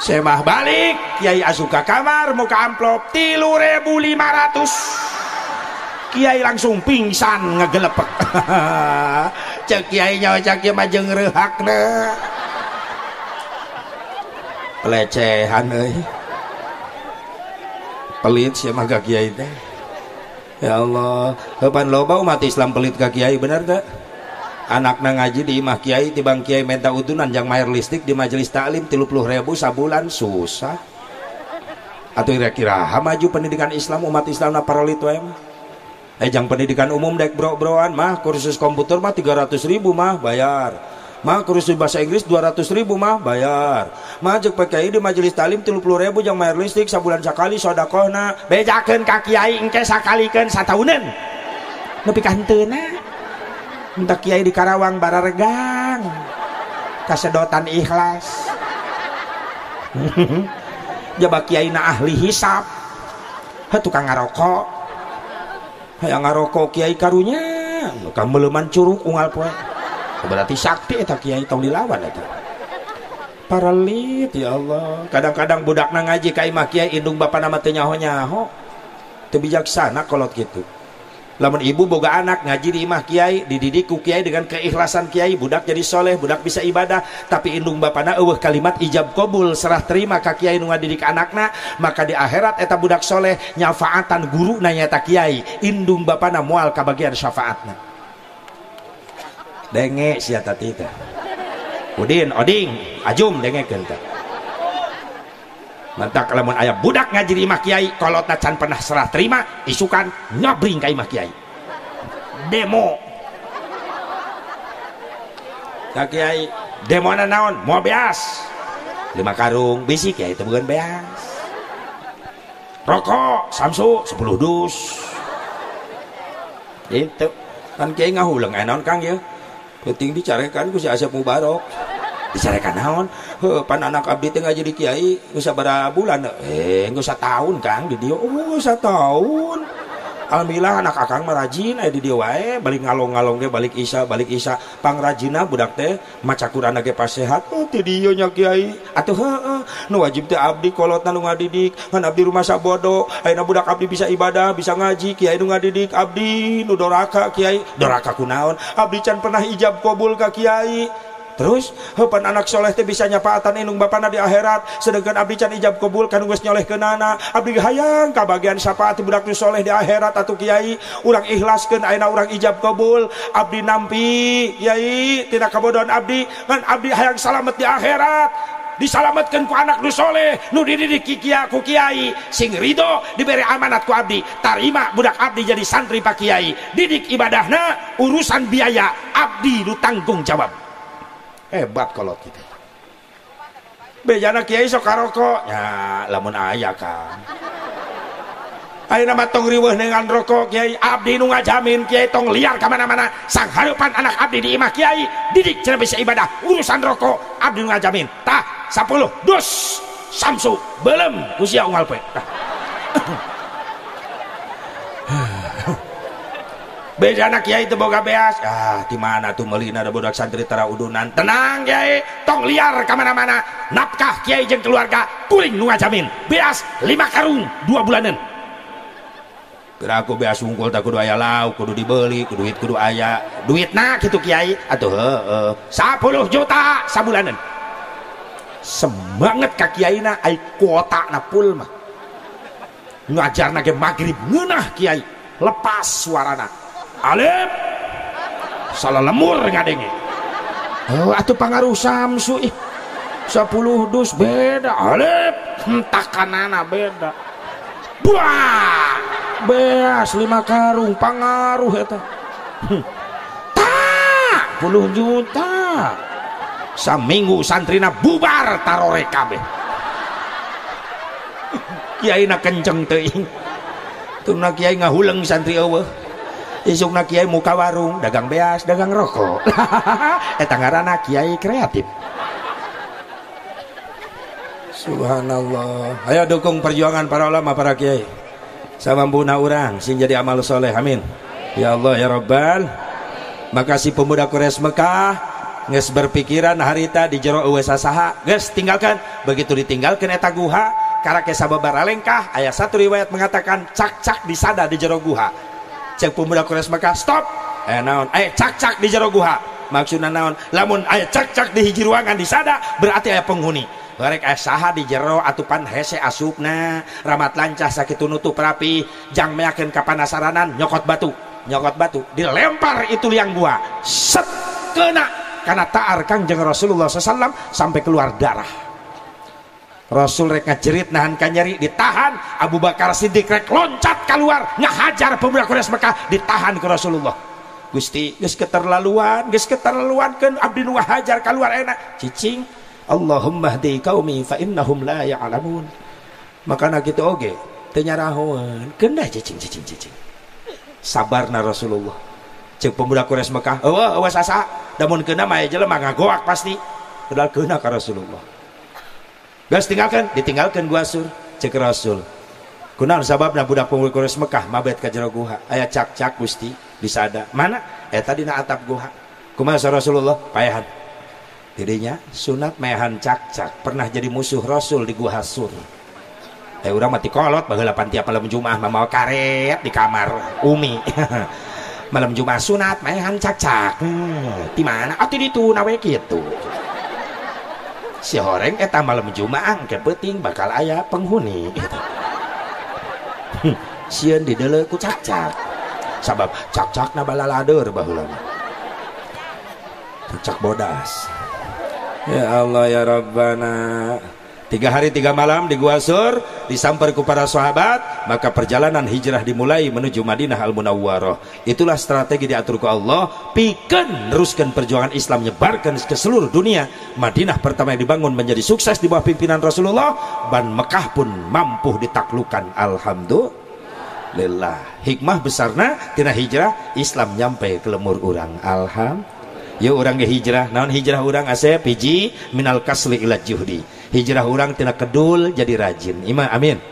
B: Semah balik Kiai asup ka kamar muka amplop 3.500. Kiai langsung pingsan ngegelepek. Cek Kiai nyawa cak ieu mah jeung reuhakna pelecehan euy.
A: pelit sih mah ka kiai teh. Ya Allah, kapan loba umat Islam pelit ka kiai bener teh? Anakna ngaji di imah kiai tibang kiai minta utunan jang mayar listrik di majelis taklim 30.000 sabulan susah. Atau kira-kira maju pendidikan Islam umat Islam na parolit wae mah. Jang pendidikan umum dek bro-broan mah kursus komputer mah 300.000 mah bayar. Mah kursus bahasa Inggris 200.000 mah bayar. Mah jeung PKI di majelis taklim 30.000 jang mayar listrik sabulan sakali sedekahna. Bejakeun ka kiai engke sakalikeun satauneun. Nepi ka henteuna. Minta kiai di Karawang bararegang kasedotan ikhlas. Jaba kiai na ahli hisab tukang ngarokok hayang ngarokok kiai karunya kameleman curug unggal poe berarti sakti eta kiai tong dilawan eta paralit. Ya Allah, kadang-kadang budakna ngaji ka imah kiai indung bapa nama teu nyaho-nyaho teu bijaksana kolot kitu. Lamun ibu boga anak ngaji di imah kiai dididik ku kiai dengan keikhlasan kiai budak jadi soleh budak bisa ibadah tapi indung bapana eueuh kalimat ijab qabul serah terima ka kiai nu ngadidik anakna maka di akhirat eta budak soleh nyafaatan guru na nyata kiai indung bapana moal kabagian syafaatna denge sia tati teh udin oding ajum dengekeun teh mantak lamun aya budak ngaji di imah kiai kolotna can pernah serah terima isukan nyabring ka imah kiai demo ka kiai demona naon mau beas 5 karung bisi kiai teh bukan beas rokok samsu 10 dus itu kan kiai ngahuleng naon Kang ya penting dicarekan ku si Asep Mubarok dicarekan naon pan anak abdi teh ngaji di kiai geus sabaraha bulan geus satahun Kang di dieu satahun alhamdulillah anak akang mah rajin aya di dieu wae balik ngalong-ngalong ge balik isya pangrajina budak teh maca Quran ge pas sehat ti dieu nya kiai atuh heueuh nu wajib teh abdi kolotna nu ngadidik ngan abdi rumah sabodo ayeuna budak abdi bisa ibadah bisa ngaji kiai nu ngadidik abdi nu doraka kiai doraka kunaon abdi can pernah ijab qabul ka kiai. Terus pan anak soleh teh bisa nyapaatan indung bapana di akhirat sedangkan abdi can ijab qabul kan geus nyolehkeunana abdi hayang ka bagian syafaat budak nu soleh di akhirat atuh kiai urang ikhlaskeun ayeuna urang ijab qabul abdi nampi kiai tina kabodohan abdi ngan abdi hayang salamet di akhirat disalametkeun ku anak nu soleh nu dididik ku kiai sing ridho diberi amanat ku abdi tarima budak abdi jadi santri pak kiai didik ibadahna urusan biaya abdi nu tanggung jawab. Hebat kalau kita bejana kiai sok karokok ya lamun aya Kang ayeuna mah tong riweuh dengan rokok kiai abdi nu ngajamin kiai tong liar ka mana-mana sang hareupan anak abdi di imah kiai didik cenah bisa ibadah urusan rokok abdi nu ngajamin tah 10 dus samsu belum usia unggal poe bejana kiai teu boga beas di mana tuh meulina ada budak santri tara udunan tenang kiai tong liar ka mana-mana nafkah kiai jeung keluarga kuring nu ngajamin beas 5 karung 2 bulanan geura aku beas unggul tak kudu aya lauk kudu dibeli kudu aya duitna kitu kiai atuh heueuh 10 juta sabulanan semangat ka kiaina ai kuotana full mah ngajarna ge magrib ngeunah kiai lepas suarana Alep salah lemur ngadenge atuh pangaruh samsu 10 dus beda Alep takanana beda buah beas 5 karung pangaruh eta tak 10 juta saminggu santrina bubar tarore kabeh kiaina kenceng teuing tuna kiai ngahuleng santri eueuh isukna kiai muka warung dagang beas dagang rokok eta ngaranna kiai kreatif. Subhanallah, ayo dukung perjuangan para ulama para kiai samampuna urang sing jadi amal soleh amin ya Allah ya Rabbal. Makasih pemuda Quraisy Mekah geus berpikiran harita di jero eueuh sasaha geus tinggalkan begitu ditinggalkan eta guha karake sababaraha lengkah aya satu riwayat mengatakan cak-cak disada di jero guha cek pemuda Quraisy Mekah stop naon cak-cak di jero guha maksudna naon lamun aya cak-cak di hiji ruangan disada berarti aya penghuni
B: Barek saha di jero atupan hese asupna ramat lancah sakitu nutup rapi jang meyakin kapanasaranan nyokot batu dilempar itu liang gua set kena karena taar Kangjeng Rasulullah SAW sampai keluar darah. Rasul rek ngajerit nahan kanyeri ditahan, Abu Bakar Siddiq rek loncat keluar ngahajar pemuda Quraisy Mekah ditahan ke Rasulullah. Gusti geus keterlaluan kan abdi nu ngahajar keluar enak cicing Allahumma hdi qaumi fa innahum la ya'lamun. Makana kitu oge teu nyarahoan keundah cicing. Sabarna Rasulullah. Ceuk pemuda Quraisy Mekah, eueuh sasa, damun keuna mah jelema ngagoak pasti. Padahal keuna ka Rasulullah. Geus ditinggalkeun gua sur, ceuk Rasul. Kunaon sababna budak pemuda Quraisy Mekah mabet ka jero guha? Aya cak-cak Gusti disada. Mana? Eta dina atap guha. Kumaha Rasulullah? Payahan. Dirinya sunat mehan cak-cak pernah jadi musuh Rasul di Gua Sur. Urang mati kolot baheula pan tiap malam Jumaah mamawa karet di kamar Umi. Malam Jumaah sunat mehan cak-cak. Di mana? Ati ditu nawe kitu. Si horeng eta malam Jumaah ke penting bakal aya penghuni gitu. Sieun dideuleu ku cak-cak. Sabab cak-cakna balalader baheula. Cak bodas. Ya Allah ya Rabbana. 3 hari 3 malam di Gua Sur disamper ku para sahabat, maka perjalanan hijrah dimulai menuju Madinah Al-Munawwarah. Itulah strategi diatur ku Allah, pikeun neruskeun perjuangan Islam nyebarkan ke seluruh dunia. Madinah pertama yang dibangun menjadi sukses di bawah pimpinan Rasulullah, dan Mekah pun mampu ditaklukkan. Alhamdulillah. Hikmah besarna tina hijrah Islam nyampe ke lemur urang. Alhamdulillah. Yuk orang ge hijrah, naon hijrah orang asep hiji minal kasli ila juhdi. Hijrah orang tina kedul jadi rajin. Amin.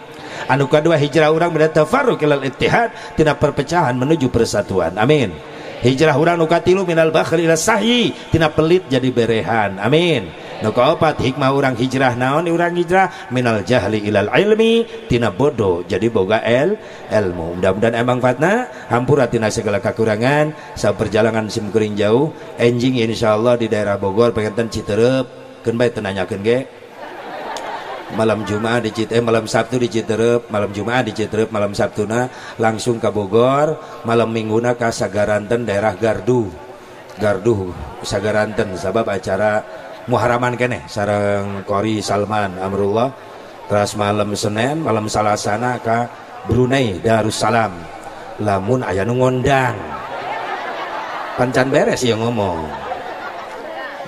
B: Anu kedua hijrah orang min tafarruq ilal ittihad, tina perpecahan menuju persatuan. Amin. Hijrah orang nu katilu minal bakhil ila sahyi, tina pelit jadi berehan. Amin. Nu kaopat hikmah orang hijrah naon urang hijrah minal jahli ilal ilmi, tina bodoh jadi boga ilmu. Mudah-mudahan emang fatna hampura tina segala kekurangan sa perjalanan sim kuring jauh enjing insyaallah di daerah Bogor pengen Citerep keun bae teu nanyakeun ge malam Jumaah di malam Sabtu di Citerep, malam Jumaah di Citerep, malam Sabtuna langsung ke Bogor, malam Mingguna ka Sagaranten daerah Garduh Sagaranten sabab acara Muharaman keneh sareng Qori Salman Amrullah. Terus malam Senin malam Salasana ka Brunei Darussalam. Lamun aya nu ngondang pancan beres ya ngomong.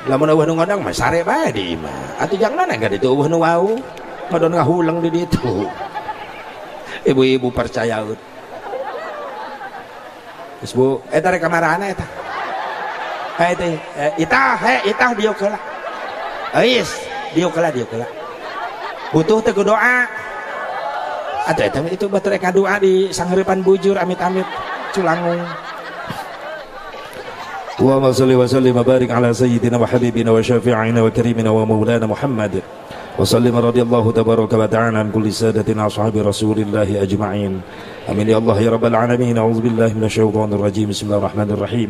B: Lamun eueuh nu ngondang mah sare bae di imah. Atuh jangan enggak ditu eueuh nu wau. Padahal ngahuleng di ditu. Ibu-ibu percaya ut. Geus Bu, eta rek kamarana eta. Itah dieu keula. Ais, dieu keula. Butuh teu doa. Atuh eta itu batur rek doa di sangheurepan bujur amit-amit culangung. Allahumma shalli wa sallim wa barik ala sayyidina wa habibina wa syafi'ina wa karimina wa maulana Muhammad. وسلم رضي الله تبارك وتعالى عن كل سادتنا أصحاب رسول الله أجمعين آمين يا الله يا رب العالمين. أعوذ بالله من الشيطان الرجيم. بسم الله الرحمن الرحيم.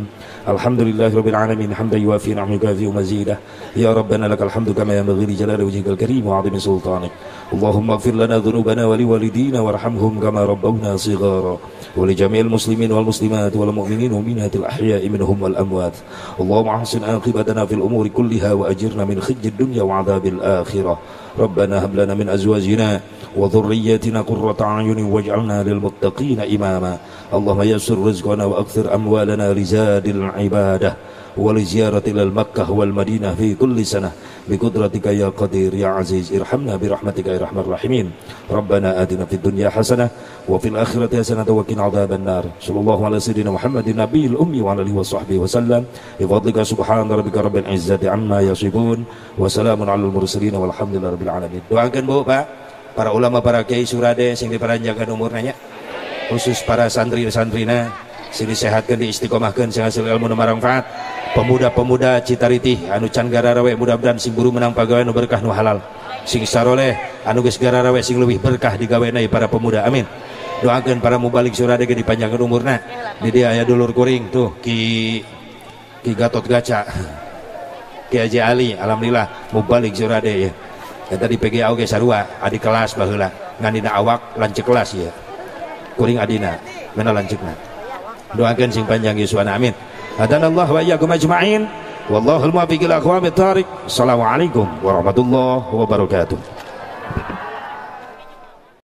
B: الحمد لله رب العالمين حمدا يوافي نعمه ويكافئ مزيده. يا ربنا لك الحمد كما ينبغي لجلال وجهك الكريم وعظيم سلطانك. اللهم اغفر لنا ذنوبنا ولوالدينا وارحمهم كما ربونا صغارا ولجميع المسلمين والمسلمات والمؤمنين والمؤمنات الأحياء منهم والأموات. اللهم احسن عاقبتنا في الأمور كلها وأجرنا من خزي الدنيا وعذاب الآخرة. ربنا هب لنا من أزواجنا وذرياتنا قرة أعين واجعلنا للمتقين إماما. اللهم يسر رزقنا وأكثر أموالنا لزاد العبادة ولزيارة إلى مكة والمدينة في كل سنة بقدرتك يا قدير يا عزيز. ارحمنا برحمتك يا أرحم الراحمين. ربنا آتنا في الدنيا حسنة وفي الآخرة حسنة وقنا عذاب النار. صلى الله على سيدنا محمد النبي الأمي وعلى آله وصحبه وسلم. بفضلك سبحان ربك رب العزة عما يصفون وسلام على المرسلين والحمد لله رب العالمين. Doakan Bu Pak, para ulama, para kiai surade sing diparanjakan umurna nya, khusus para santri-santrina sing disehatkeun, diistiqomahkeun sing hasil ilmu nu manfaat. Pemuda-pemuda Citariti anu can gararawe mudah-mudahan sing buru menang pagawe nu berkah nu halal, sing saroleh anu geus gararawe sing leuwih berkah digaweana para pemuda. Amin. Doakeun para mubalik surade ge dipanjangkeun umurna. Di dia aya dulur kuring tuh Ki Gatot Gaca, Ki Haji Ali, alhamdulillah mubalik surade ya.
A: Eta di PGA oge sarua adi kelas baheula ngan dina awak lanceuk kelas ya kuring adina mana lanceukna doakeun sing panjang yuswana amin hadanallahu wa iyyakum ajma'in wallahul muwaffiq ila aqwamit thariq assalamualaikum warahmatullahi wabarakatuh.